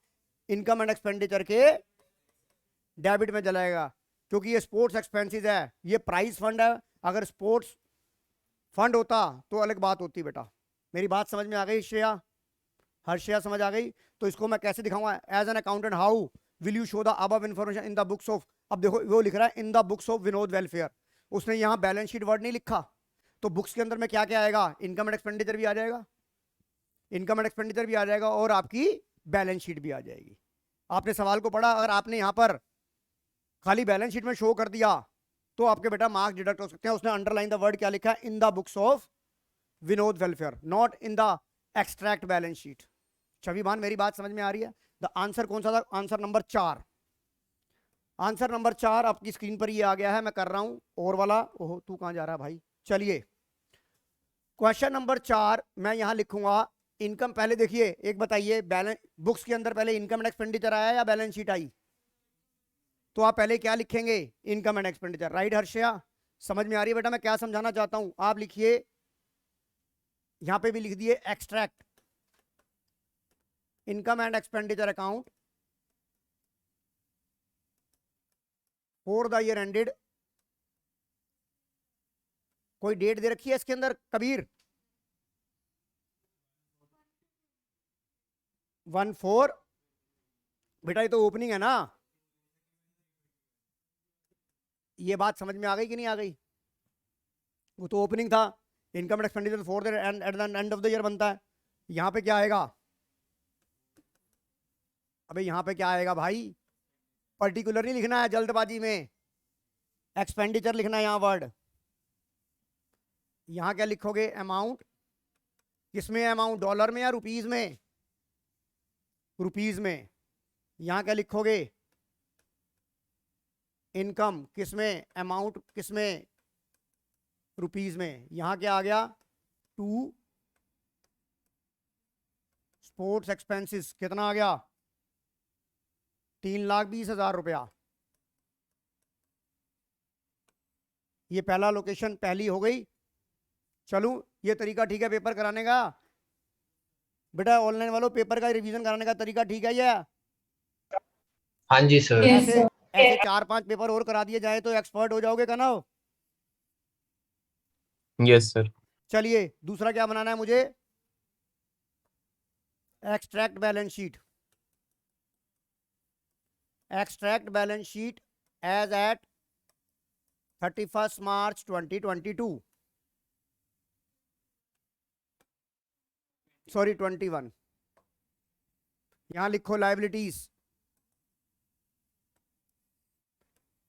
इनकम एंड एक्सपेंडिचर के डेबिट में चलाएगा क्योंकि ये स्पोर्ट्स एक्सपेंसेस है, ये प्राइज फंड है। अगर स्पोर्ट्स फंड होता तो अलग बात होती बेटा। मेरी बात समझ में आ गई श्रेया? हर्षया समझ आ गई? तो इसको मैं कैसे दिखाऊंगा? As an accountant how will you show the above information in the books of, अब देखो वो लिख रहा है in the books of Vinod welfare, उसने यहाँ बैलेंस शीट वर्ड नहीं लिखा। तो बुक्स के अंदर में क्या क्या आएगा? इनकम एंड एक्सपेंडिचर भी आ जाएगा, इनकम एंड एक्सपेंडिचर भी आ जाएगा और आपकी बैलेंस शीट भी आ जाएगी। आपने सवाल को पढ़ा, अगर आपने यहाँ पर खाली बैलेंस शीट में शो कर दिया तो आपके बेटा मार्क्स डिडक्ट हो सकते हैं। उसने अंडरलाइन द वर्ड क्या लिखा है, in the books of Vinod welfare, not in the extract balance sheet. Chhavi Bhan मेरी बात समझ में आ रही है? द आंसर कौन सा था? Answer number 4। आंसर नंबर 4 आपकी स्क्रीन पर ये आ गया है, मैं कर रहा हूं और वाला। ओहो तू कहां जा रहा है भाई? चलिए क्वेश्चन नंबर 4 मैं यहां लिखूंगा इनकम। पहले देखिए एक बताइए, बैलेंस बुक्स के अंदर पहले इनकम एंड एक्सपेंडिचर आया या बैलेंस शीट आई? तो आप पहले क्या लिखेंगे? Income and expenditure, right Harshaya? समझ में आ रही है बेटा मैं क्या समझाना चाहता हूं? आप लिखिए, यहां पे भी लिख दिए extract income and expenditure account for the year ended. कोई डेट दे रखी है इसके अंदर कबीर? 1/4 बेटा, ये तो ओपनिंग है ना। ये बात समझ में आ गई कि नहीं आ गई? वो तो ओपनिंग था। Income and expenditure for the eight the end of the year बनता है। यहां पे क्या आएगा? अबे यहां पे क्या आएगा भाई? पर्टिकुलर नहीं लिखना है जल्दबाजी में, एक्सपेंडिचर लिखना है यहां वर्ड। यहां क्या लिखोगे? अमाउंट। किसमें अमाउंट? डॉलर में या रुपीज में? रुपीज में। यहां क्या लिखोगे? इनकम। किसमें? अमाउंट। किसमें? रुपीज में। यहां क्या आ गया? 2 स्पोर्ट्स एक्सपेंसेस। कितना आ गया? 3,20,000 रुपया। ये पहला लोकेशन पहली हो गई। चलूं, ये तरीका ठीक है पेपर कराने का? बेटा ऑनलाइन वालों, पेपर का रिवीजन कराने का तरीका ठीक है ये? हाँ जी सर। ऐसे ऐसे 4-5 पेपर और करा दिए जाए तो एक्सपर्ट हो जाओगे कना? Yes sir. चलिए दूसरा क्या बनाना है मुझे? Extract balance sheet. Extract balance sheet as at 31 March 2022, sorry 21। यहां लिखो लाइबिलिटीज,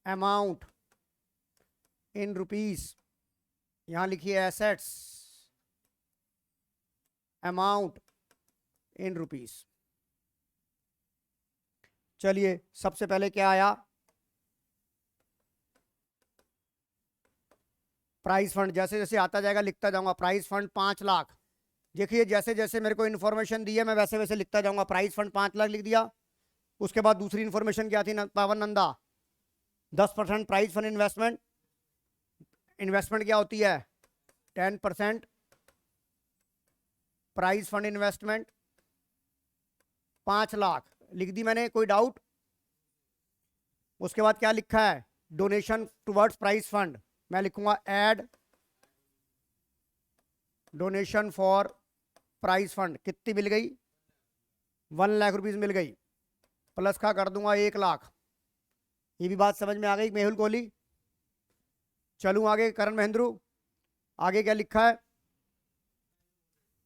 अमाउंट इन रुपीस। यहां लिखिए एसेट्स, अमाउंट इन रुपीस। चलिए सबसे पहले क्या आया? Price fund. जैसे जैसे आता जाएगा लिखता जाऊंगा। Price fund 5 lakh. देखिए जैसे जैसे मेरे को इन्फॉर्मेशन दी है मैं वैसे वैसे लिखता जाऊंगा। प्राइस फंड 5 लाख लिख दिया। उसके बाद दूसरी इन्फॉर्मेशन क्या थी पावन Nanda? 10% price fund investment. Investment क्या होती है? 10% प्राइस फंड इन्वेस्टमेंट। 5 लाख लिख दी मैंने, कोई डाउट? उसके बाद क्या लिखा है? Donation towards price fund. मैं लिखूंगा add donation for price fund. कितनी मिल गई? 1 लाख रुपीज मिल गई। प्लस का कर दूंगा 1 लाख। ये भी बात समझ में आ गई मेहुल कोहली? चलूं आगे करण महेंद्रू। आगे क्या लिखा है?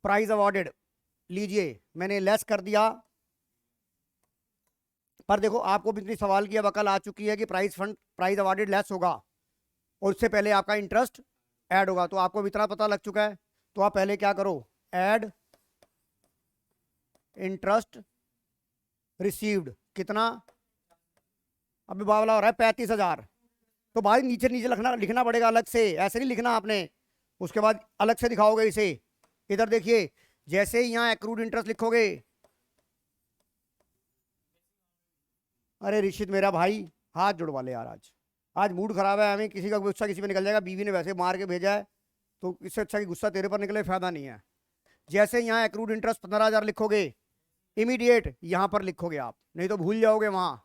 Prize awarded. लीजिए मैंने लेस कर दिया, पर देखो आपको भी इतनी सवाल की अब अकल आ चुकी है कि price fund prize awarded less होगा और उससे पहले आपका इंटरेस्ट ऐड होगा। तो आपको भी इतना पता लग चुका है। तो आप पहले क्या करो? Add interest received. कितना? अभी बावला हो रहा है 35,000। तो भाई नीचे नीचे लिखना पड़ेगा अलग से, ऐसे नहीं लिखना आपने। उसके बाद अलग से दिखाओगे इसे। इधर देखिए, जैसे ही यहाँ एक्रूड इंटरेस्ट लिखोगे। अरे ऋषित मेरा भाई हाथ जुड़वा ले यार, आज मूड खराब है। हमें किसी का गुस्सा किसी पे निकल जाएगा। बीवी ने वैसे मार के भेजा है तो इससे अच्छा कि गुस्सा तेरे पर निकले, फायदा नहीं है। जैसे यहाँ एक्रूड इंटरेस्ट 15,000 लिखोगे, इमीडिएट यहां पर लिखोगे आप, नहीं तो भूल जाओगे वहां।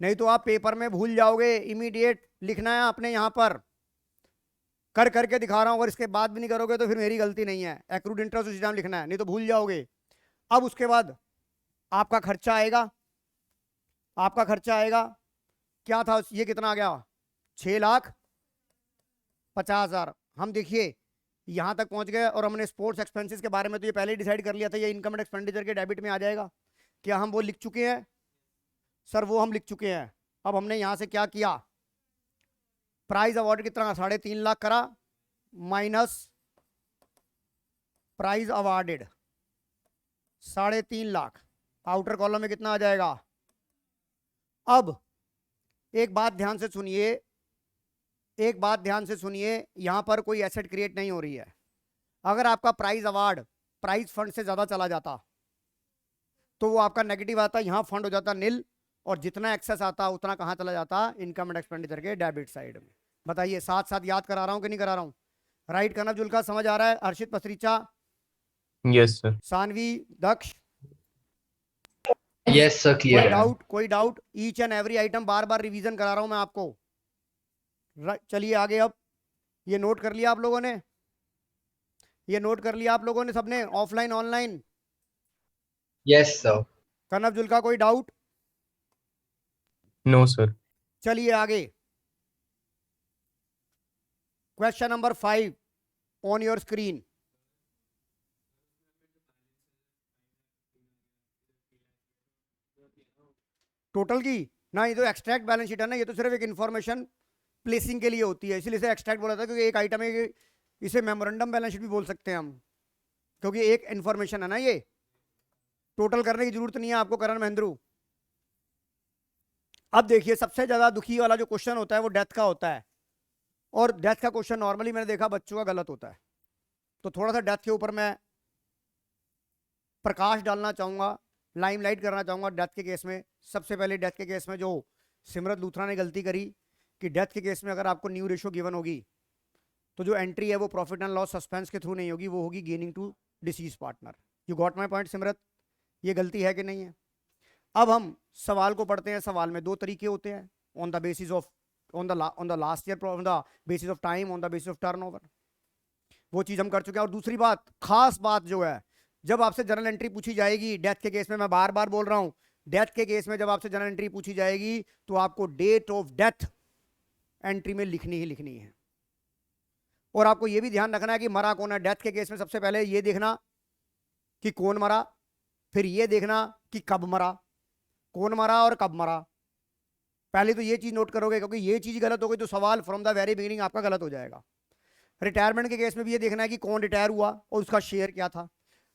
नहीं तो आप पेपर में भूल जाओगे। इमीडिएट लिखना है आपने यहां पर। कर करके दिखा रहा हूं, अगर इसके बाद भी नहीं करोगे तो फिर मेरी गलती नहीं है। एक्रूड इंटरेस्ट उसी टाइम लिखना है, नहीं तो भूल जाओगे। अब उसके बाद आपका खर्चा आएगा। आपका खर्चा आएगा क्या था? ये कितना आ गया? 6,50,000। हम देखिए यहाँ तक पहुंच गए और हमने स्पोर्ट्स एक्सपेंसेस के बारे में तो ये पहले ही डिसाइड कर लिया था, ये इनकम एंड एक्सपेंडिचर के डेबिट में आ जाएगा। क्या हम वो लिख चुके हैं सर? वो हम लिख चुके हैं। अब हमने यहाँ से क्या किया, प्राइज अवार्ड कितना 3.5 लाख करा minus prize awarded 3.5 lakh, outer column में कितना आ जाएगा। अब एक बात ध्यान से सुनिए, एक बात ध्यान से सुनिए, यहां पर कोई एसेट क्रिएट नहीं हो रही है। अगर आपका प्राइज अवार्ड प्राइज फंड से ज्यादा चला जाता तो वो आपका नेगेटिव आता, यहां फंड हो जाता नील, और जितना एक्सेस आता उतना कहां चला जाता, इनकम एंड एक्सपेंडिचर के डेबिट साइड में। बताइए, साथ साथ याद करा रहा हूं कि नहीं करा रहा हूं? राइट कनव जुल्का, समझ आ रहा है? अर्शित पसरीचा, यस सर। सानवी, दक्ष, यस सर, कोई क्लियर है। डाउट? कोई doubt? Each and every item bar bar revision करा रहा हूं मैं आपको। चलिए आगे। अब ये नोट कर लिया आप लोगों ने, ये नोट कर लिया आप लोगों ने सबने, offline online? Yes sir. Kanav Julka, कोई डाउट? No sir. चलिए आगे। Question number 5 on your screen. Total की ना, ये तो एक्सट्रैक्ट बैलेंस शीट है ना, ये तो सिर्फ एक इंफॉर्मेशन प्लेसिंग के लिए होती है, इसलिए इसे एक्सट्रैक्ट बोला था, क्योंकि एक आइटम है, इसे मेमोरेंडम बैलेंस शीट भी बोल सकते हैं हम, क्योंकि एक इंफॉर्मेशन है ना ये। टोटल करने की जरूरत नहीं है आपको करण महेंद्रू। अब देखिए, सबसे ज्यादा दुखी वाला जो क्वेश्चन होता है वो डेथ का होता है, और डेथ का क्वेश्चन नॉर्मली मैंने देखा बच्चों का गलत होता है। तो थोड़ा सा डेथ के ऊपर मैं प्रकाश डालना चाहूंगा, लाइमलाइट करना चाहूंगा डेथ के केस में। सबसे पहले डेथ के केस में जो सिमरत लूथरा ने गलती करी कि डेथ के केस में अगर आपको न्यू रेशो गिवन होगी तो जो एंट्री है वो प्रॉफिट एंड लॉस सस्पेंस के थ्रू नहीं होगी, वो होगी gaining to deceased partner. You got my point Simrat? ये गलती है कि नहीं है? अब हम सवाल को पढ़ते हैं। सवाल में दो तरीके होते हैं, on the basis of on the last year, on the basis of time, on the basis of turnover. वो चीज हम कर चुके हैं। और दूसरी बात, खास बात जो है, जब आपसे जर्नल एंट्री पूछी जाएगी डेथ के केस में, मैं बार बार बोल रहा हूं, डेथ के केस में जब आपसे जर्नल एंट्री पूछी जाएगी तो आपको डेट ऑफ डेथ एंट्री में लिखनी ही लिखनी है। और आपको यह भी ध्यान रखना है कि मरा कौन है। डेथ के केस में सबसे पहले यह देखना कि कौन मरा, फिर यह देखना कि कब मरा, कौन मरा और कब मरा। पहले तो ये चीज नोट करोगे, क्योंकि ये चीज गलत हो गई तो सवाल फ्रॉम द वेरी बिगिनिंग आपका गलत हो जाएगा। रिटायरमेंट के केस में भी ये देखना है कि कौन रिटायर हुआ और उसका शेयर क्या था।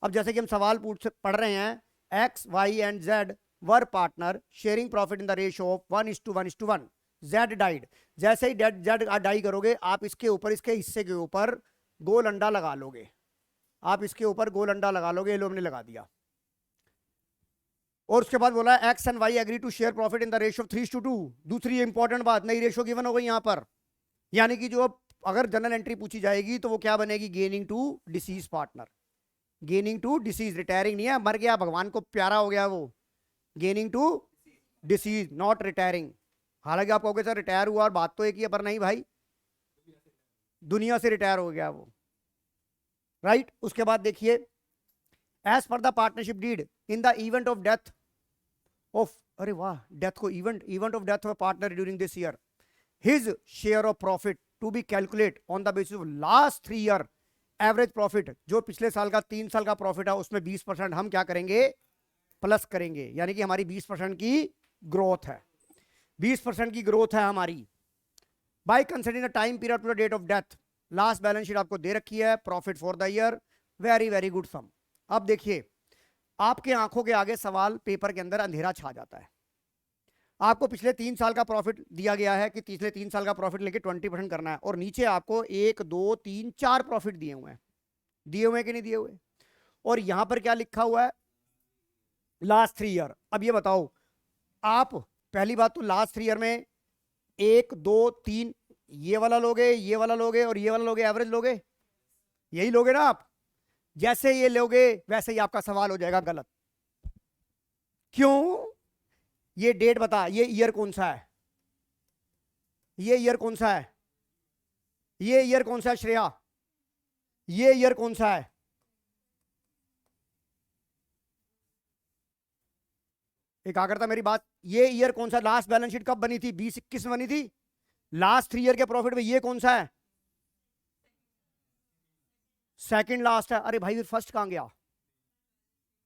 अब जैसे कि हम सवाल पढ़ रहे हैं, X Y and Z were partner sharing profit in the ratio of 1:1:1। Z died. जैसे ही जेड डाई करोगे, आप इसके ऊपर, इसके हिस्से के ऊपर गोल अंडा लगा लोगे, आप इसके ऊपर गोल अंडा लगा लोगे। ये लोग ने लगा दिया। और उसके बाद बोला X and Y agree to share profit in the ratio of 3:2। दूसरी इंपॉर्टेंट बात, नई रेशियो गिवन हो गई यहां पर, यानी कि जो अगर जनरल एंट्री पूछी जाएगी तो वो क्या बनेगी, gaining to deceased partner. Gaining to deceased, retiring नहीं है, मर गया, भगवान को प्यारा हो गया वो। Gaining to deceased, not retiring. हालांकि आप कहोगे सर रिटायर हुआ और बात तो एक ही है, पर नहीं भाई, दुनिया से रिटायर हो गया वो। राइट। उसके बाद देखिए, as per the partnership deed in the event of death of, अरे वाह, डेथ को event of death of partner during this year, his share of profit to be calculate on the basis of last 3 year average profit. जो पिछले साल का 3 साल का profit है उसमें 20% हम क्या करेंगे, प्लस करेंगे, यानी कि हमारी 20% की ग्रोथ है, 20% की ग्रोथ है हमारी। By considering the time period to the date of death. Last balance sheet आपको दे रखी है, profit for the year, very very good sum. अब देखिए, आपके आंखों के आगे सवाल पेपर के अंदर अंधेरा छा जाता है। आपको पिछले 3 साल का प्रॉफिट दिया गया है कि पिछले 3 साल का प्रॉफिट लेके 20% करना है, और नीचे आपको 1 2 3 4 प्रॉफिट दिए हुए हैं, दिए हुए कि नहीं दिए हुए। और यहां पर क्या लिखा हुआ है, लास्ट 3 ईयर। अब ये बताओ, आप पहली बात तो लास्ट 3 ईयर में 1 2 3 ये वाला लोगे, ये वाला लोगे और ये वाला लोगे, एवरेज लोगे, यही लोगे ना आप। जैसे ये लोगे वैसे ही आपका सवाल हो जाएगा गलत। क्यों? ये डेट बता, ये ईयर कौन सा है, ये ईयर कौन सा है, ये ईयर कौन सा है श्रेया, ये ईयर कौन सा है? एक आकर था मेरी बात, ये ईयर कौन सा, लास्ट बैलेंस शीट कब बनी थी, 2021 में बनी थी। लास्ट 3 ईयर के प्रॉफिट में ये कौन सा है, सेकंड लास्ट है। अरे भाई फिर फर्स्ट कहां गया?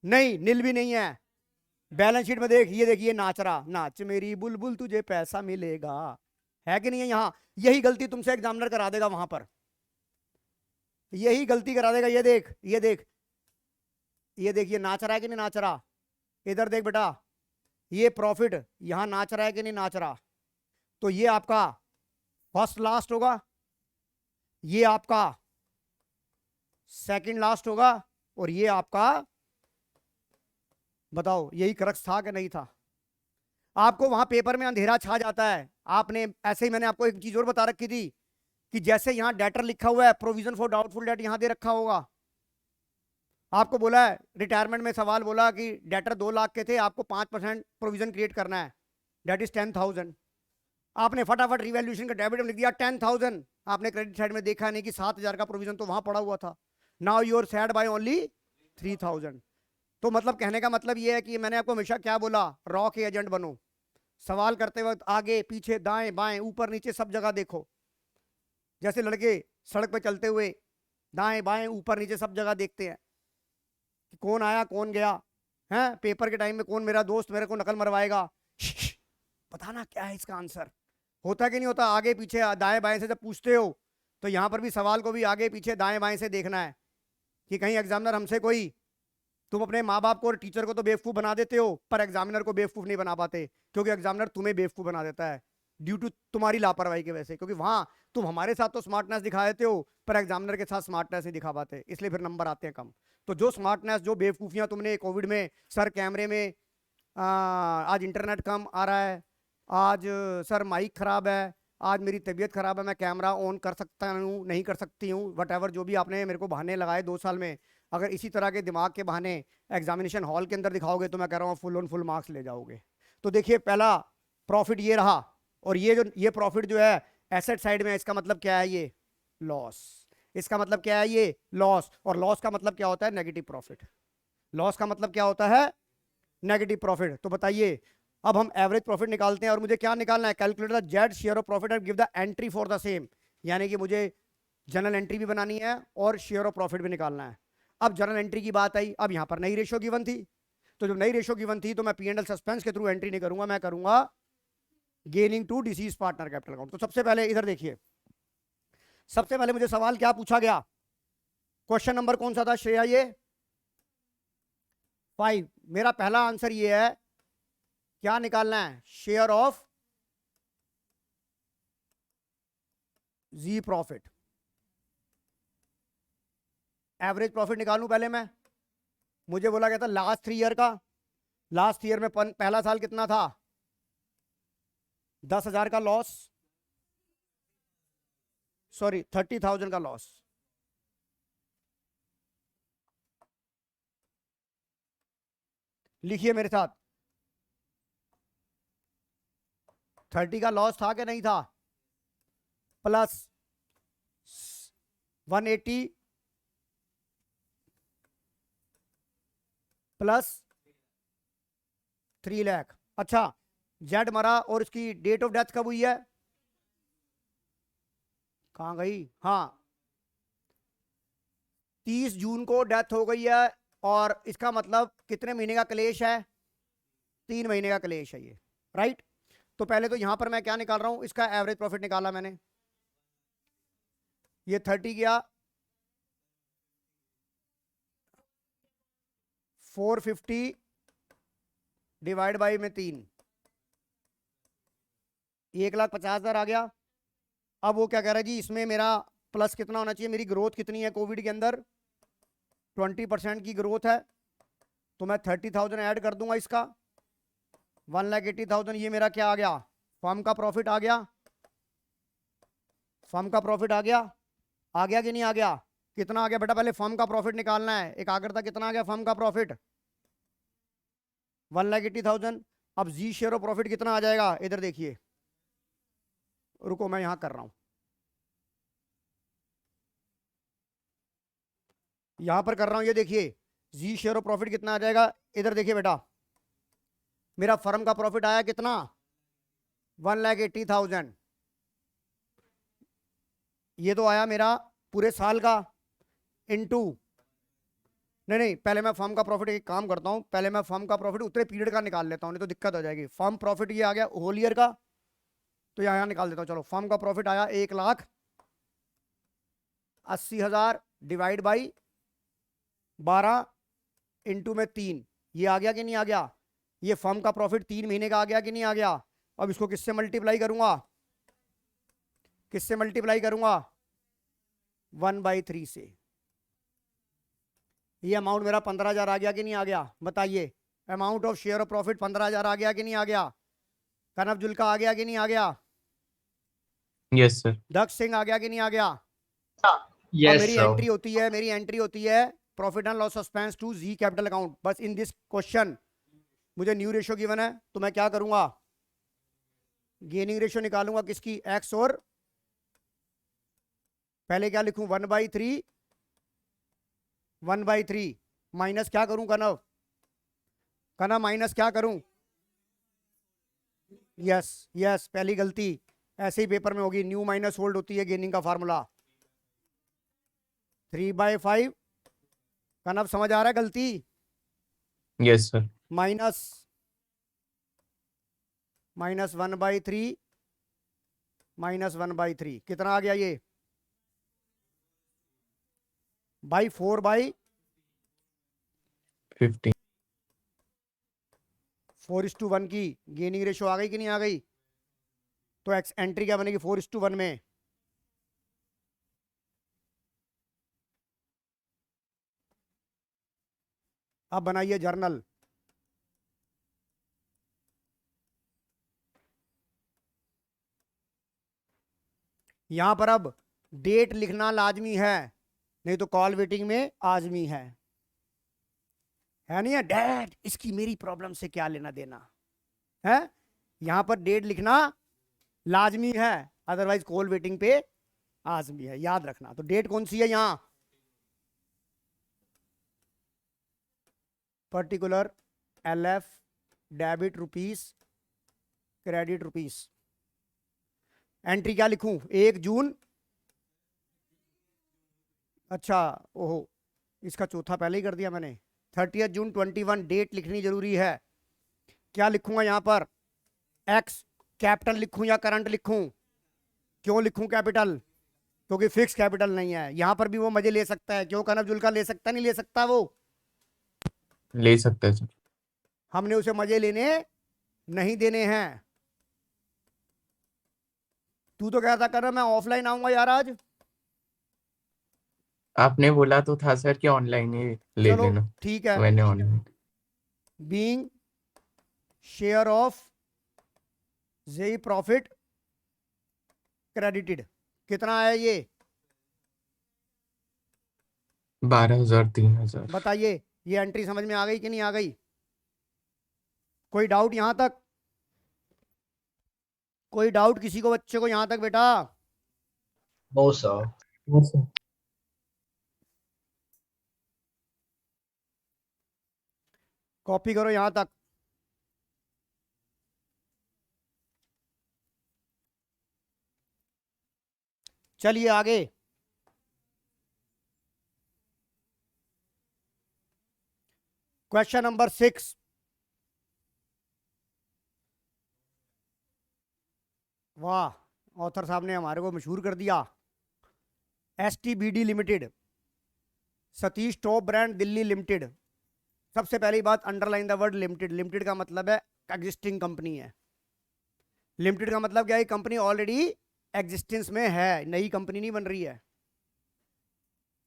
नहीं, नील भी नहीं है। बैलेंस शीट में देख, ये देखिए नाच रहा, नाच मेरी बुलबुल तुझे पैसा मिलेगा, है कि नहीं है? यहां यही गलती तुमसे एग्जामिनर करा देगा, वहां पर यही गलती करा देगा। ये देख, ये देख, ये देख, ये नाच रहा है कि नहीं नाच रहा? इधर देख बेटा, ये प्रॉफिट यहां नाच रहा है कि नहीं नाच रहा? तो ये आपका फर्स्ट लास्ट होगा, ये आपका सेकंड लास्ट होगा, और ये आपका, बताओ यही क्रक्स था कि नहीं था? आपको वहां पेपर में अंधेरा छा जाता है। आपने ऐसे ही, मैंने आपको एक चीज और बता रखी थी कि जैसे यहां डेटर लिखा हुआ है, प्रोविजन फॉर डाउटफुल डेट यहां दे रखा होगा। आपको बोला है रिटायरमेंट में, सवाल बोला कि डेटर 2 लाख के थे, आपको 5% प्रोविजन क्रिएट करना है, डेट इज 10,000। आपने फटाफट रिवैल्यूएशन का डेबिट में लिख दिया 10,000। आपने क्रेडिट साइड में देखा नहीं कि 7,000 का प्रोविजन तो वहां पड़ा हुआ था। Now you are sad by only 3,000। तो मतलब कहने का मतलब ये है कि मैंने आपको हमेशा क्या बोला, रॉ के एजेंट बनो। सवाल करते वक्त आगे पीछे दाएं बाएं ऊपर नीचे सब जगह देखो। जैसे लड़के सड़क पे चलते हुए दाएं बाएं ऊपर नीचे सब जगह देखते हैं कि कौन आया कौन गया, है पेपर के टाइम में कौन मेरा दोस्त मेरे को नकल मरवाएगा, बताना क्या है इसका आंसर। होता कि नहीं होता? आगे पीछे दाएं बाएं से जब पूछते हो तो यहां पर भी सवाल को भी आगे पीछे दाएं बाएं से देखना है कि कहीं एग्जामिनर हमसे कोई, तुम अपने माँ बाप को और टीचर को तो बेवकूफ बना देते हो, पर एग्जामिनर को बेवकूफ नहीं बना पाते, क्योंकि एग्जामिनर तुम्हें बेवकूफ बना देता है ड्यू टू तुम्हारी लापरवाही की वजह से। क्योंकि वहां तुम हमारे साथ तो स्मार्टनेस दिखा देते हो, पर एग्जामिनर के साथ स्मार्टनेस नहीं दिखा पाते, इसलिए फिर नंबर आते हैं कम। तो जो स्मार्टनेस, जो बेवकूफियां तुमने कोविड में, सर कैमरे में आज इंटरनेट कम आ रहा है, आज सर माइक खराब है, आज मेरी तबीयत खराब है, मैं कैमरा ऑन कर सकता हूँ नहीं कर सकती हूँ, वट एवर जो भी आपने मेरे को बहाने लगाए 2 साल में, अगर इसी तरह के दिमाग के बहाने एग्जामिनेशन हॉल के अंदर दिखाओगे तो मैं कह रहा हूँ फुल ऑन फुल मार्क्स ले जाओगे। तो देखिए पहला प्रॉफिट ये रहा, और ये प्रॉफिट जो है एसेट साइड में, इसका मतलब क्या है? ये लॉस। इसका मतलब क्या है? ये लॉस। और लॉस का मतलब क्या होता है? Negative profit. लॉस का मतलब क्या होता है? Negative profit. तो बताइए, अब हम एवरेज प्रॉफिट निकालते हैं, और मुझे क्या निकालना है? Calculate the Z share of profit and give the entry for the same. यानी कि मुझे जनरल एंट्री भी बनानी है और शेयर ऑफ प्रॉफिट भी निकालना है। अब जनरल एंट्री की बात आई, अब यहां पर नई रेशो गिवन थी, तो जब नई रेशो गिवन थी तो मैं P&L सस्पेंस के थ्रू एंट्री नहीं करूंगा, मैं करूंगा gaining to deceased partner capital account. तो सबसे पहले इधर देखिए, सबसे पहले मुझे सवाल क्या पूछा गया? क्वेश्चन नंबर कौन सा था श्रेया? ये 5। मेरा पहला आंसर ये है, क्या निकालना है? Share of G profit. Average profit निकालूं पहले मैं? मुझे बोला गया था लास्ट 3 ईयर का। लास्ट ईयर में पहला साल कितना था? 10,000 का लॉस, सॉरी 30,000 का लॉस। लिखिए मेरे साथ, 30 का लॉस था कि नहीं था? Plus 180 plus 3 lakh. अच्छा, जेड मरा और इसकी डेट ऑफ डेथ कब हुई है? कहां गई? हाँ, 30 जून को डेथ हो गई है, और इसका मतलब कितने महीने का क्लेश है? 3 महीने का क्लेश है ये, राइट। तो पहले तो यहां पर मैं क्या निकाल रहा हूं? इसका एवरेज प्रॉफिट निकाला मैंने, ये 30 गया, 450 डिवाइड बाई में 3, 1,50,000 आ गया। अब वो क्या कह रहा है जी, इसमें मेरा प्लस कितना होना चाहिए? मेरी ग्रोथ कितनी है कोविड के अंदर? 20% की ग्रोथ है, तो मैं 30,000 ऐड कर दूंगा इसका, 1,80,000। ये मेरा क्या आ गया? फर्म का प्रॉफिट आ गया। फर्म का प्रॉफिट आ गया, आ गया कि नहीं आ गया? कितना आ गया बेटा? पहले फर्म का प्रॉफिट निकालना है। एक आकर था, कितना आ गया फर्म का प्रॉफिट? 1,80,000। अब जी शेयर ऑफ प्रॉफिट कितना आ जाएगा? इधर देखिए, रुको मैं यहां कर रहा हूं, यहां पर कर रहा हूं। ये देखिए, जी शेयर ऑफ प्रॉफिट कितना आ जाएगा? इधर देखिए बेटा, मेरा फर्म का प्रॉफिट आया कितना? 1,80,000। ये तो आया मेरा पूरे साल का। इनटू, नहीं पहले मैं फर्म का प्रॉफिट एक काम करता हूं, पहले मैं फर्म का प्रॉफिट उतने पीरियड का निकाल लेता हूं, नहीं तो दिक्कत हो जाएगी। फर्म प्रॉफिट ये आ गया होल ईयर का, तो यहाँ निकाल देता हूं। चलो फर्म का प्रॉफिट आया 1,80,000 डिवाइड बाई 12 इंटू में 3, ये आ गया कि नहीं आ गया? ये फर्म का प्रॉफिट 3 महीने का आ गया कि नहीं आ गया? अब इसको किससे मल्टीप्लाई करूंगा? किससे मल्टीप्लाई करूंगा? 1/3 से। ये अमाउंट मेरा 15,000 आ गया कि नहीं आ गया? बताइए, amount of share of profit 15,000 आ गया कि नहीं आ गया? कनव जुल्का आ गया कि नहीं आ गया? Yes, sir. दक्ष सिंह आ गया कि नहीं आ गया? और Yes, मेरी sir. एंट्री होती है, मेरी एंट्री होती है profit and loss suspense to G capital account. बस इन दिस क्वेश्चन मुझे न्यू रेशियो गिवन है, तो मैं क्या करूंगा? गेनिंग रेशियो निकालूंगा किसकी? एक्स, और पहले क्या लिखूं? 1/3, 1/3 माइनस क्या करूं कनव? कनव माइनस क्या करूं? यस यस, पहली गलती ऐसे ही पेपर में होगी, न्यू माइनस ओल्ड होती है गेनिंग का फार्मूला। 3/5, कनव समझ आ रहा है गलती? Yes, sir. माइनस 1/3 -1/3 कितना आ गया ये? बाई 4/4 15. 4:1 की गेनिंग रेशियो आ गई कि नहीं आ गई? तो एक्स एंट्री क्या बनेगी 4:1 में? अब बनाइए जर्नल। यहां पर अब डेट लिखना लाजमी है, नहीं तो कॉल वेटिंग में आजमी है नहीं है? डैड इसकी मेरी प्रॉब्लम से क्या लेना देना है? यहां पर डेट लिखना लाजमी है, अदरवाइज कॉल वेटिंग पे आजमी है, याद रखना। तो डेट कौन सी है यहां? Particular, LF, debit rupees, credit rupees. Entry क्या लिखूं? 1 जून, अच्छा ओहो इसका चौथा पहले ही कर दिया मैंने। 30 जून 21 डेट लिखनी जरूरी है। क्या लिखूंगा यहां पर? एक्स कैपिटल लिखूं या करंट लिखूं? क्यों लिखूं कैपिटल? क्योंकि फिक्स कैपिटल नहीं है। यहां पर भी वो मजे ले सकता है, क्यों कनव जुल्का ले सकता नहीं ले सकता? वो ले सकते हैं, sir. हमने उसे मजे लेने नहीं देने हैं। तू तो कहता कर मैं ऑफलाइन आऊंगा यार आज। आपने बोला तो था सर कि ऑनलाइन ही ले चलो लेना, ठीक है। मैंने online. Being share of J profit credited, कितना है ये? 12,000, 3,000. बताइए, ये एंट्री समझ में आ गई कि नहीं आ गई? कोई डाउट यहां तक? कोई डाउट किसी को, बच्चे को यहां तक बेटा? No, sir. Yes, sir. Copy करो यहां तक। चलिए आगे। Question number 6। वाह, ऑथर साहब ने हमारे को मशहूर कर दिया। STBD limited, Satish top brand Delhi limited. सबसे पहली बात, underline the word limited. Limited का मतलब है एग्जिस्टिंग कंपनी है। लिमिटेड का मतलब क्या है? कंपनी ऑलरेडी एग्जिस्टेंस में है, नई कंपनी नहीं बन रही है।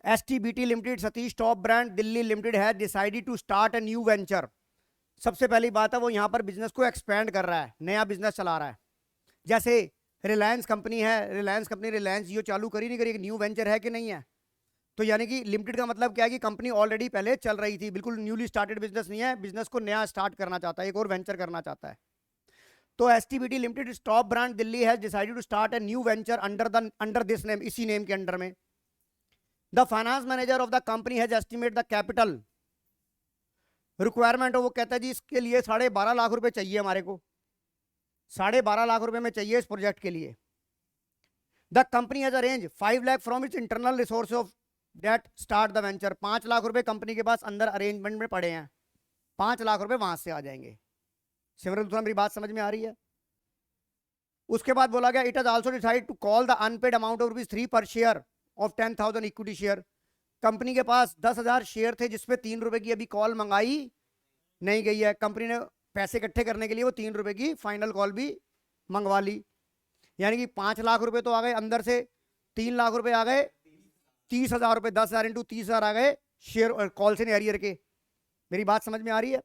STBT limited, Satish top brand Delhi limited है decided to start a new venture. सबसे पहली बात है वो यहाँ पर बिजनेस को एक्सपेंड कर रहा है, नया बिजनेस चला रहा है। जैसे रिलायंस कंपनी है, रिलायंस कंपनी रिलायंस जियो चालू करी नहीं करी, एक न्यू वेंचर है कि नहीं है? तो यानी कि लिमिटेड का मतलब क्या है कि कंपनी ऑलरेडी पहले चल रही थी, बिल्कुल न्यूली स्टार्टेड बिजनेस नहीं है, बिजनेस को नया स्टार्ट करना चाहता है, एक और वेंचर करना चाहता है। तो STBT limited top brand Delhi है decided to start a new venture under this name, इसी नेम के अंडर में। The finance manager of the company has estimate the capital requirement. वो कहता है जी इसके लिए 12.5 लाख रुपए चाहिए हमारे को, 12.5 लाख रुपए में चाहिए इस प्रोजेक्ट के लिए। The company has arrange 5 lakh from its internal resource of debt start the venture, 5 lakh रुपए कंपनी के पास अंदर अरेंजमेंट में पड़े हैं, 5 लाख रुपए वहां से आ जाएंगे। सिमरन थोड़ा मेरी बात समझ में आ रही है? उसके बाद बोला गया it has also decided to call the unpaid amount of ₹3 per share of 10,000 equity share. Company के पास 10,000 शेयर थे जिसपे ₹3 की अभी कॉल मंगाई नहीं गई है। कंपनी ने पैसे इकट्ठे करने के लिए वो ₹3 की फाइनल कॉल भी मंगवा ली, यानी कि 5 लाख रुपए तो आ गए अंदर से, 3 लाख रुपए आ गए, 30,000 रुपए, 10,000 इंटू 30,000 आ गए शेयर और कॉल से एरियर के। मेरी बात समझ में आ रही है?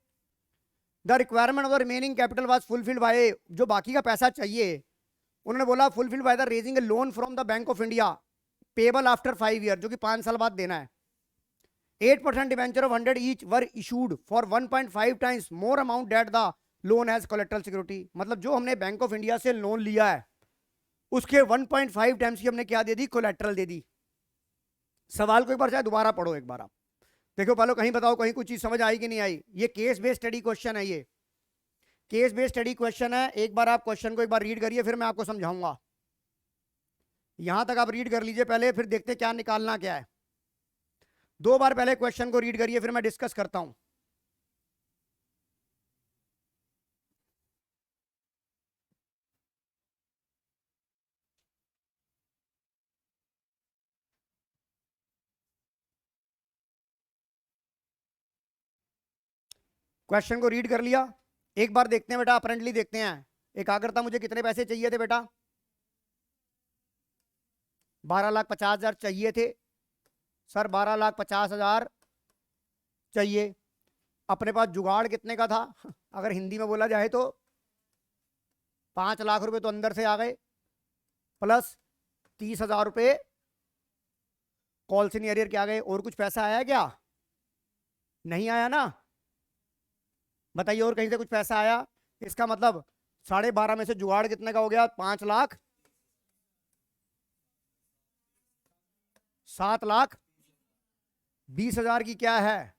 The requirement of the remaining capital was fulfilled by, जो बाकी का पैसा चाहिए उन्होंने बोला fulfilled by the raising a loan from the bank of India payable after 5 year, जो कि 5 साल बाद देना है। 8% debenture of 100 each were issued for 1.5 times more amount debt the loan as collateral security. मतलब जो हमने बैंक ऑफ इंडिया से लोन लिया है उसके 1.5 टाइम्स की हमने क्या दे दी? कोलेट्रल दे दी। सवाल को एक बार चाहे दोबारा पढ़ो, एक बार आप देखो पहले, कहीं बताओ कहीं कुछ चीज समझ आई कि नहीं आई। ये केस बेस्ड स्टडी क्वेश्चन है, ये केस बेस्ड स्टडी क्वेश्चन है। एक बार आप क्वेश्चन को एक बार रीड करिए, फिर मैं आपको समझाऊंगा। यहां तक आप रीड कर लीजिए पहले, फिर देखते क्या निकालना क्या है। 2 बार पहले क्वेश्चन को रीड करिए, फिर मैं डिस्कस करता हूं। क्वेश्चन को रीड कर लिया, एक बार देखते हैं बेटा, अपरेंटली देखते हैं। एकाग्रता मुझे कितने पैसे चाहिए थे बेटा? 12,50,000 चाहिए थे सर, 12,50,000 चाहिए। अपने पास जुगाड़ कितने का था? अगर हिंदी में बोला जाए तो 5 लाख रुपए तो अंदर से आ गए, प्लस 30,000 रुपए कॉल से एरियर के आ गए। और कुछ पैसा आया क्या? नहीं आया ना? बताइए, और कहीं से कुछ पैसा आया? इसका मतलब 12.5 में से जुगाड़ कितने का हो गया? 5,07,20,000 की क्या है?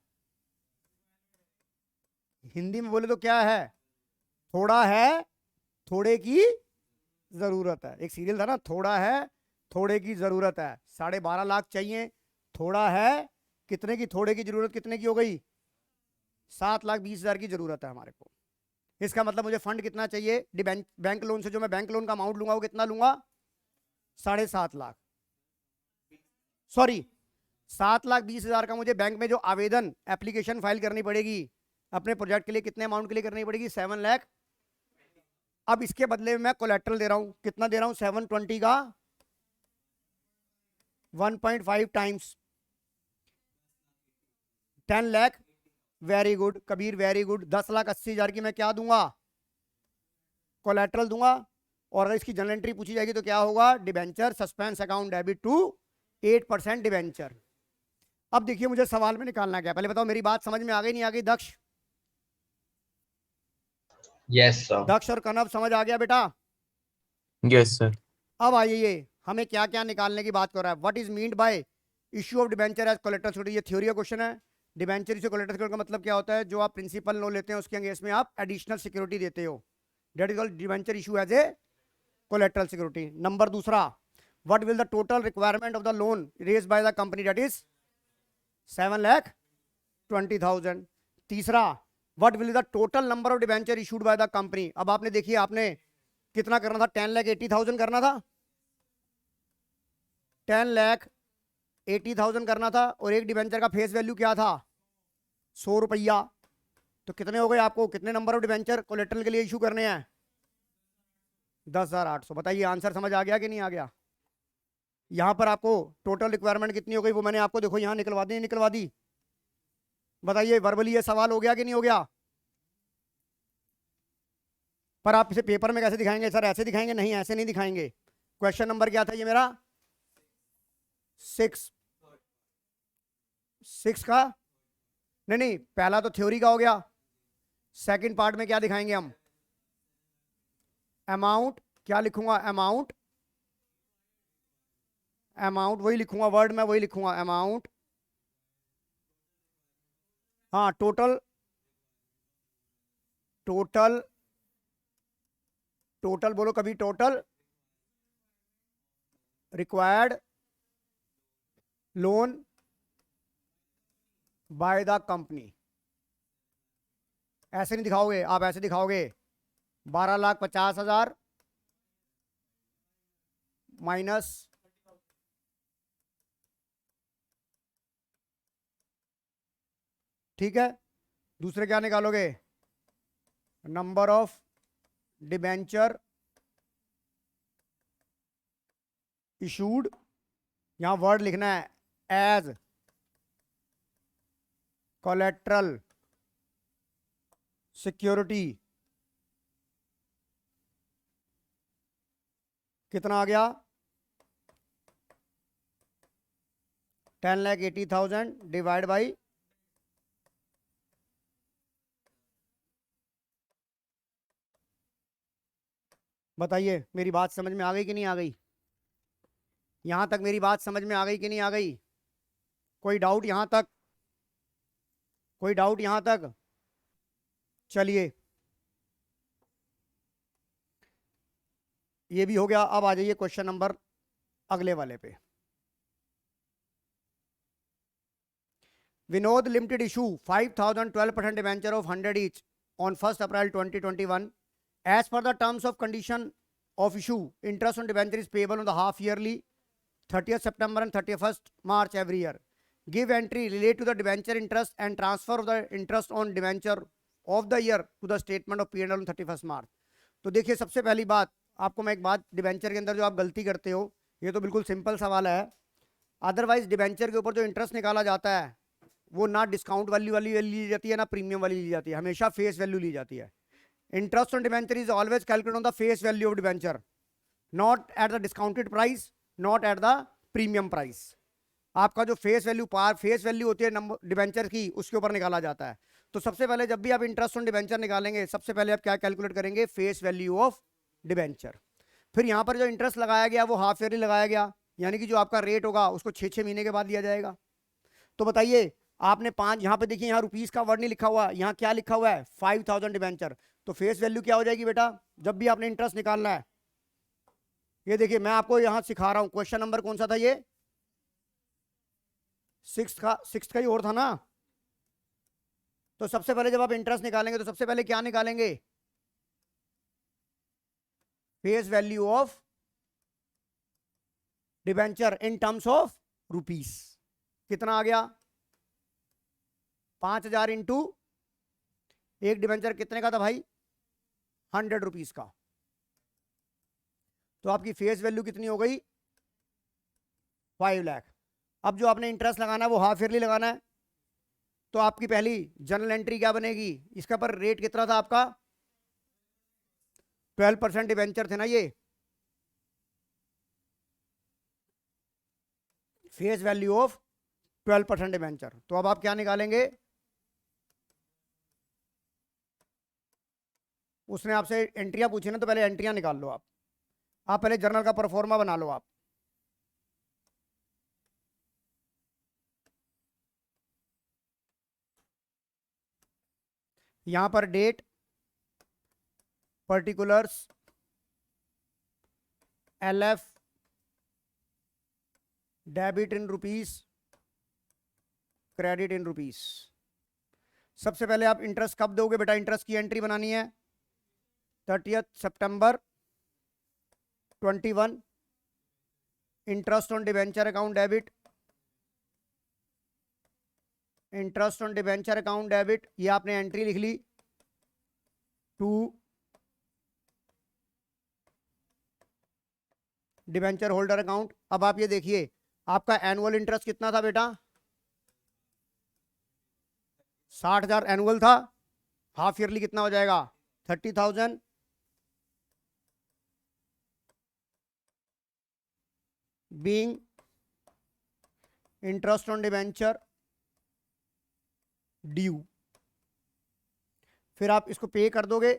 हिंदी में बोले तो क्या है? थोड़ा है, थोड़े की जरूरत है। एक सीरियल था ना, थोड़ा है थोड़े की जरूरत है। 12.5 लाख चाहिए, थोड़ा है, कितने की? थोड़े की जरूरत कितने की हो गई? 7,20,000 की जरूरत है हमारे को। इसका मतलब मुझे फंड कितना चाहिए? बैंक लोन से जो मैं बैंक लोन का अमाउंट लूंगा वो कितना लूंगा? 7.5 लाख, सॉरी 7,20,000 का मुझे बैंक में जो आवेदन एप्लीकेशन फाइल करनी पड़ेगी अपने प्रोजेक्ट के लिए, कितने अमाउंट के लिए करनी पड़ेगी? 7 लाख। अब इसके बदले में मैं कोलेट्रल दे रहा हूं, कितना दे रहा हूं? 720 का 1.5 times 10 lakh. Very good Kabir, very good. 10,80,000 की मैं क्या दूंगा? कोलेट्रल दूंगा। और अगर इसकी जनरल एंट्री पूछी जाएगी तो क्या होगा? Debenture suspense account debit to 8% debenture. अब देखिए मुझे सवाल में निकालना क्या, पहले बताओ मेरी बात समझ में आ गई नहीं आ गई? दक्ष, Yes, sir. दक्ष और कनव समझ आ गया बेटा? Yes sir. अब आइए हमें क्या क्या निकालने की बात कर रहा है। What is meant by issue of debenture as collateral security? ये थ्योरी का क्वेश्चन है। डिबेंचर से कोलेट्रल सिक्योरिटी का मतलब क्या होता है? जो आप प्रिंसिपल लोन लेते हैं उसके अगेंस्ट में आप एडिशनल सिक्योरिटी देते हो, that is called debenture issue as a collateral security. Number दूसरा, what will the total requirement of the loan raise by the company? That is 7,20,000। तीसरा, what will the total number of debenture issued by the company? अब आपने देखिए आपने कितना करना था? 10,80,000 करना था, 10,80,000 करना था। और एक डिबेंचर का फेस वैल्यू क्या था? 100 रुपया। तो कितने हो गए? आपको कितने नंबर ऑफ डिबेंचर कोलेट्रल के लिए इशू करने हैं? 10,800। बताइए आंसर समझ आ गया कि नहीं आ गया? यहां पर आपको टोटल रिक्वायरमेंट कितनी हो गई वो मैंने आपको देखो यहां निकलवा दी, निकलवा दी। बताइए वर्बली ये सवाल हो गया कि नहीं हो गया? पर आप इसे पेपर में कैसे दिखाएंगे? सर ऐसे दिखाएंगे? नहीं, ऐसे नहीं दिखाएंगे। क्वेश्चन नंबर क्या था ये मेरा? 6 का नहीं नहीं, पहला तो थ्योरी का हो गया। सेकंड पार्ट में क्या दिखाएंगे हम? अमाउंट। क्या लिखूंगा? अमाउंट, अमाउंट वही लिखूंगा, वर्ड में वही लिखूंगा, अमाउंट। हाँ टोटल, टोटल, टोटल बोलो कभी, total required loan by the company. ऐसे नहीं दिखाओगे आप, ऐसे दिखाओगे 12,50,000 माइनस ठीक है। दूसरे क्या निकालोगे, नंबर ऑफ डिबेंचर इशूड, यहां वर्ड लिखना है एज कोलेट्रल सिक्योरिटी। कितना आ गया, 10,80,000 डिवाइड बाई बताइए मेरी बात समझ में आ गई कि नहीं आ गई? यहां तक मेरी बात समझ में आ गई कि नहीं आ गई? कोई डाउट यहां तक? कोई डाउट यहां तक? चलिए ये भी हो गया। अब आ जाइए क्वेश्चन नंबर अगले वाले पे। Vinod limited issue 5,000 12% debenture of 100 each on 1st April 2021 as per the terms of condition of issue interest on debenture is payable on the half yearly 30th September and 31st March every year. Give entry relate to the debenture interest and transfer of the interest on debenture of the year to the statement of P&L on 31st March. तो देखिए सबसे पहली बात आपको मैं एक बात, debenture के अंदर जो आप गलती करते हो, ये तो बिल्कुल सिंपल सवाल है। अदरवाइज डिबेंचर के ऊपर जो इंटरेस्ट निकाला जाता है वो ना डिस्काउंट वैल्यू वाली ली जाती है ना प्रीमियम वाली ली जाती है, हमेशा फेस वैल्यू ली जाती है। Interest on debenture is always calculated on the face value of debenture, not at the discounted price, not at the premium price. आपका जो फेस वैल्यू फेस वैल्यू होती है नंबर डिबेंचर की, उसके ऊपर निकाला जाता है। तो सबसे पहले जब भी आप इंटरेस्ट ऑन डिबेंचर निकालेंगे, सबसे पहले आप क्या कैलकुलेट करेंगे, फेस वैल्यू ऑफ डिबेंचर। फिर यहाँ पर जो इंटरेस्ट लगाया गया वो हाफ ईयरली लगाया गया, यानी कि जो आपका रेट होगा उसको 6 महीने के बाद दिया जाएगा। तो बताइए आपने 5, यहाँ पे देखिए यहाँ रुपीस का वर्ड नहीं लिखा हुआ, यहाँ क्या लिखा हुआ है 5,000 डिबेंचर। तो फेस वैल्यू क्या हो जाएगी बेटा, जब भी आपने इंटरेस्ट निकालना है। ये देखिए मैं आपको यहाँ सिखा रहा हूँ, क्वेश्चन नंबर कौन सा था ये, 6 का ही और था ना। तो सबसे पहले जब आप इंटरेस्ट निकालेंगे तो सबसे पहले क्या निकालेंगे, face value of debenture in terms of rupees. कितना आ गया, 5,000 इंटू एक डिबेंचर कितने का था भाई, 100 रुपीस का। तो आपकी फेस वैल्यू कितनी हो गई, 5 लाख। अब जो आपने इंटरेस्ट लगाना है वो हाफ ईयरली लगाना है। तो आपकी पहली जनरल एंट्री क्या बनेगी, इसका पर रेट कितना था आपका, 12% डिबेंचर थे ना ये, फेस वैल्यू ऑफ 12% डिबेंचर। तो अब आप क्या निकालेंगे, उसने आपसे एंट्रियां पूछी ना, तो पहले एंट्रियां निकाल लो आप पहले जर्नल का परफॉर्मा बना लो आप। यहां पर date, particulars, LF, debit in rupees, credit in rupees. सबसे पहले आप इंटरेस्ट कब दोगे बेटा, इंटरेस्ट की एंट्री बनानी है 30th September 21, interest on debenture account debit, interest on debenture account debit, ये आपने एंट्री लिख ली टू डिबेंचर होल्डर अकाउंट। अब आप ये देखिए आपका एनुअल इंटरेस्ट कितना था बेटा, 60,000 एनुअल था, हाफ ईयरली कितना हो जाएगा 30,000, being interest on debenture due. फिर आप इसको पे कर दोगे,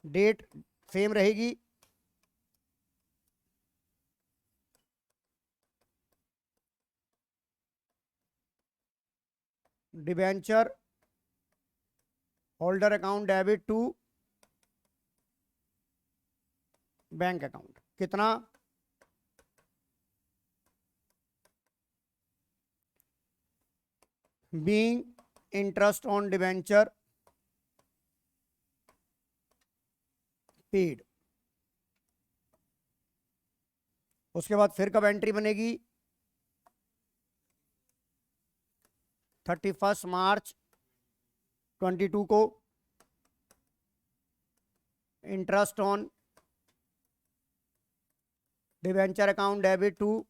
डेट सेम रहेगी, debenture holder account debit to bank account. कितना, being interest on debenture paid. उसके बाद फिर कब एंट्री बनेगी? 31 मार्च 22 को interest on debenture account debit to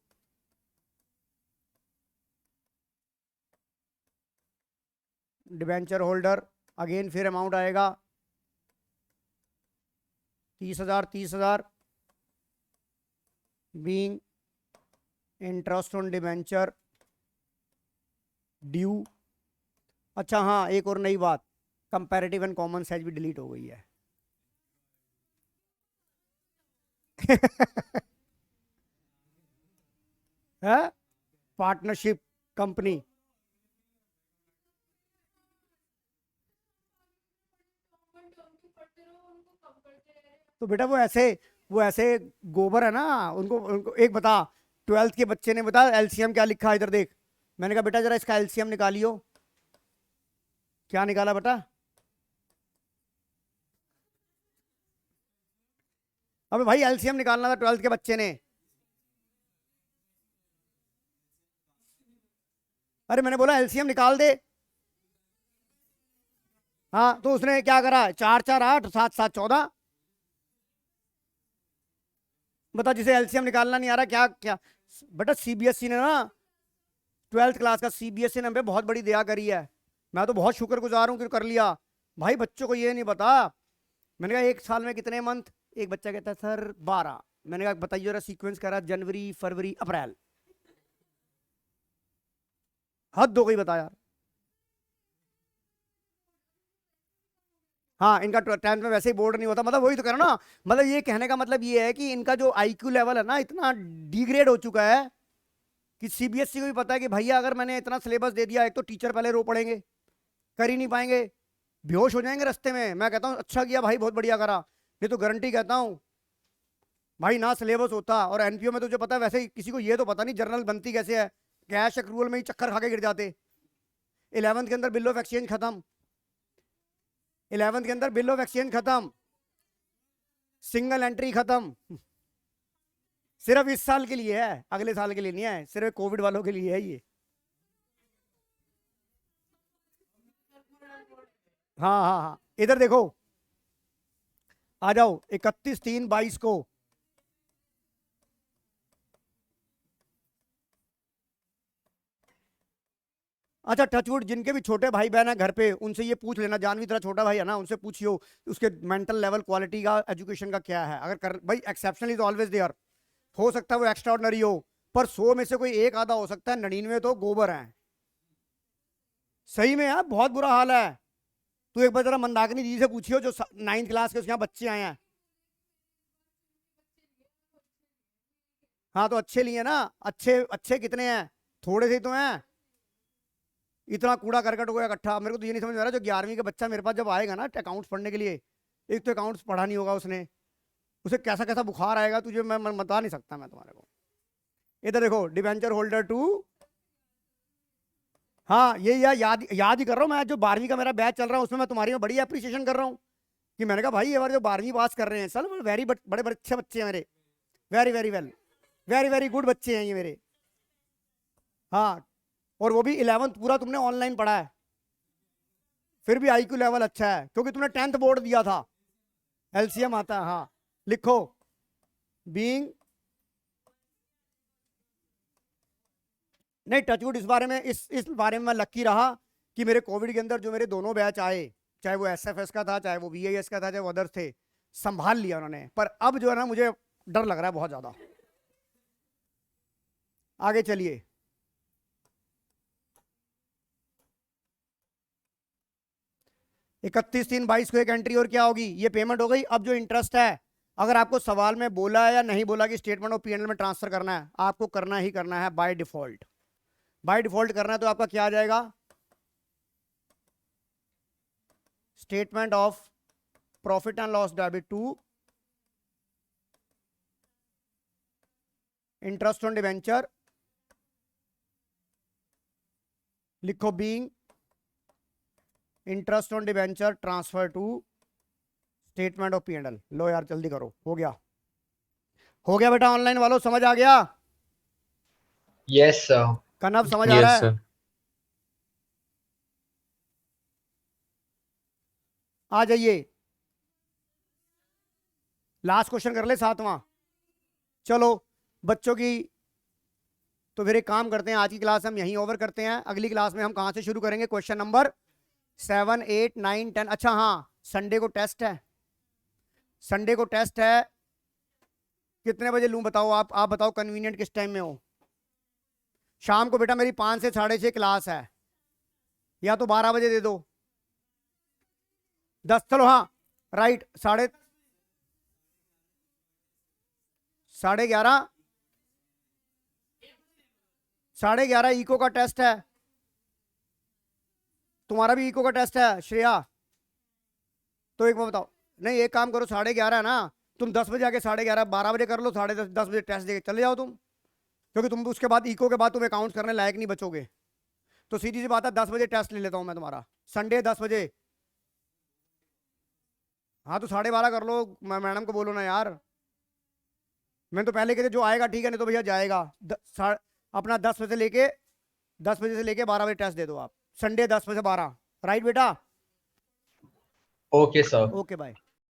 debenture holder. Again फिर अमाउंट आएगा 30,000 being interest on debenture due. अच्छा हाँ, एक और नई बात, कंपैरेटिव एंड कॉमन साइज भी डिलीट हो गई है। है पार्टनरशिप कंपनी। तो बेटा वो ऐसे गोबर है ना, उनको एक बता, 12th के बच्चे ने बता एलसीएम क्या लिखा है, इधर देख। मैंने कहा बेटा जरा इसका एलसीएम निकालियो। क्या निकाला बेटा? अबे भाई एलसीएम निकालना था 12th के बच्चे ने। अरे मैंने बोला एलसीएम निकाल दे। हाँ तो उसने क्या करा, 4 4 8 7 7 14। बता, जिसे एलसीएम निकालना नहीं आ रहा क्या क्या। बेटा सीबीएसई ने ना 12th क्लास का सीबीएसई ने हमें बहुत बड़ी दया करी है। मैं तो बहुत शुक्रगुजार हूं कि कर लिया। भाई बच्चों को ये नहीं पता। मैंने कहा एक साल में कितने मंथ? एक बच्चा कहता है सर 12। मैंने कहा बताइए जरा सीक्वेंस करा, जनवरी फरवरी अप्रैल। हद हो गई बता यार। हाँ इनका 10th में वैसे ही बोर्ड नहीं होता, मतलब वही तो कह रहा हूं ना। मतलब ये कहने का मतलब ये है कि इनका जो आईक्यू लेवल है ना इतना डिग्रेड हो चुका है कि सीबीएसई को भी पता है कि भैया अगर मैंने इतना सिलेबस दे दिया, एक तो टीचर पहले रो पड़ेंगे, कर ही नहीं पाएंगे, बेहोश हो जाएंगे रास्ते में। मैं कहता हूँ अच्छा किया भाई, बहुत बढ़िया करा। नहीं तो गारंटी कहता हूँ भाई ना सिलेबस होता। और एनपीओ में तुझे पता है वैसे ही किसी को ये तो पता नहीं जर्नल बनती कैसे है, कैश एक्रूवल में ही चक्कर खा के गिर जाते। 11th के अंदर बिल ऑफ एक्सचेंज खत्म, 11th के अंदर बिल ऑफ एक्सचेंज खत्म, सिंगल एंट्री खत्म। सिर्फ इस साल के लिए है, अगले साल के लिए नहीं है, सिर्फ कोविड वालों के लिए है ये। हाँ हाँ हाँ, इधर देखो, आ जाओ 31/3/22 को। अच्छा टचवुड, जिनके भी छोटे भाई बहन है घर पे उनसे ये पूछ लेना, जानवी तेरा छोटा भाई है ना, उनसे पूछियो उसके मेंटल लेवल क्वालिटी का एजुकेशन का क्या है। अगर कर भाई एक्सेप्शनल इज ऑलवेज देयर, हो सकता है वो एक्स्ट्रा ऑर्डिनरी हो, पर 100 में से कोई एक आधा हो सकता है, 99 तो गोबर है। सही में यार बहुत बुरा हाल है। तू एक बार जरा मंदाकिनी जी से पूछियो जो 9th क्लास के उसके यहाँ बच्चे आए हैं। हाँ तो अच्छे लिए ना, अच्छे अच्छे कितने हैं, थोड़े से तो हैं। इतना कूड़ा करकट हो गया इकट्ठा। मेरे को तो ये नहीं समझ में आ रहा, जो 11वीं का बच्चा मेरे पास जब आएगा ना अकाउंट्स पढ़ने के लिए, एक तो अकाउंट्स पढ़ा नहीं होगा उसने, उसे कैसा कैसा बुखार आएगा तुझे मैं बता नहीं सकता मैं तुम्हारे को। इधर देखो डिवेंचर होल्डर टू। हाँ ये याद याद ही कर रहा हूँ मैं, जो 12वीं का मेरा बैच चल रहा है उसमें मैं तुम्हारी में बड़ी अप्रिसिएशन कर रहा हूँ कि मैंने कहा भाई ये बार जो 12वीं पास कर रहे हैं सर वेरी बड़े बड़े अच्छे बच्चे हैं मेरे, very very well, very very good बच्चे हैं ये मेरे। हाँ और वो भी 11th पूरा तुमने ऑनलाइन पढ़ा है, फिर भी आईक्यू लेवल अच्छा है क्योंकि तुमने 10th बोर्ड दिया था। एलसीएम आता है। हाँ लिखो बीइंग, नहीं टचवुड इस बारे में इस बारे में मैं लकी रहा कि मेरे कोविड के अंदर जो मेरे दोनों बैच आए, चाहे वो एसएफएस का था, चाहे वो वीआईएस का था, चाहे वो अदर्स थे, संभाल लिया उन्होंने। पर अब जो है ना मुझे डर लग रहा है बहुत ज्यादा। आगे चलिए, इकतीस 3/22 को एक एंट्री और क्या होगी, ये पेमेंट हो गई। अब जो इंटरेस्ट है, अगर आपको सवाल में बोला है या नहीं बोला कि स्टेटमेंट ऑफ पीएनएल में ट्रांसफर करना है, आपको करना ही करना है बाय डिफॉल्ट। बाय डिफॉल्ट करना है तो आपका क्या आ जाएगा, statement of profit and loss debit to interest on debenture लिखो being interest on debenture transfer to statement of P&L। लो यार जल्दी करो, हो गया बेटा। ऑनलाइन वालों समझ आ गया? Yes, sir. कनव समझ आ रहा Yes, है? sir. आ जाइए, लास्ट क्वेश्चन कर ले, 7वां। चलो बच्चों की, तो फिर एक काम करते हैं, आज की क्लास हम यहीं ओवर करते हैं। अगली क्लास में हम कहां से शुरू करेंगे? Question number 7, 8, 9, 10। अच्छा हाँ, संडे को टेस्ट है, संडे को टेस्ट है। कितने बजे लूं बताओ? आप बताओ कन्वीनियंट किस टाइम में हो। शाम को बेटा मेरी 5 से 6:30 क्लास है, या तो 12 बजे दे दो। 10, चलो हाँ राइट, 11:30 11:30 इको का टेस्ट है। तुम्हारा भी इको का टेस्ट है श्रेया? तो एक बार बताओ, नहीं एक काम करो, 11:30 है ना, तुम 10 बजे आके 11:30 12 बजे कर लो, 10:30 10 बजे टेस्ट देके चले जाओ तुम, क्योंकि तुम उसके बाद इको के बाद तुम अकाउंट्स करने लायक नहीं बचोगे। तो सीधी सी बात है, 10 बजे टेस्ट ले लेता हूं मैं तुम्हारा, संडे 10 बजे। हाँ तो 12:30 कर लो, मैडम को बोलो ना यार। मैं तो पहले कहते जो आएगा ठीक है, नहीं तो भैया जाएगा। अपना 10 बजे से लेके 12 बजे टेस्ट दे दो आप, संडे 10 बजे से 12। राइट बेटा? Okay, sir. Okay bye.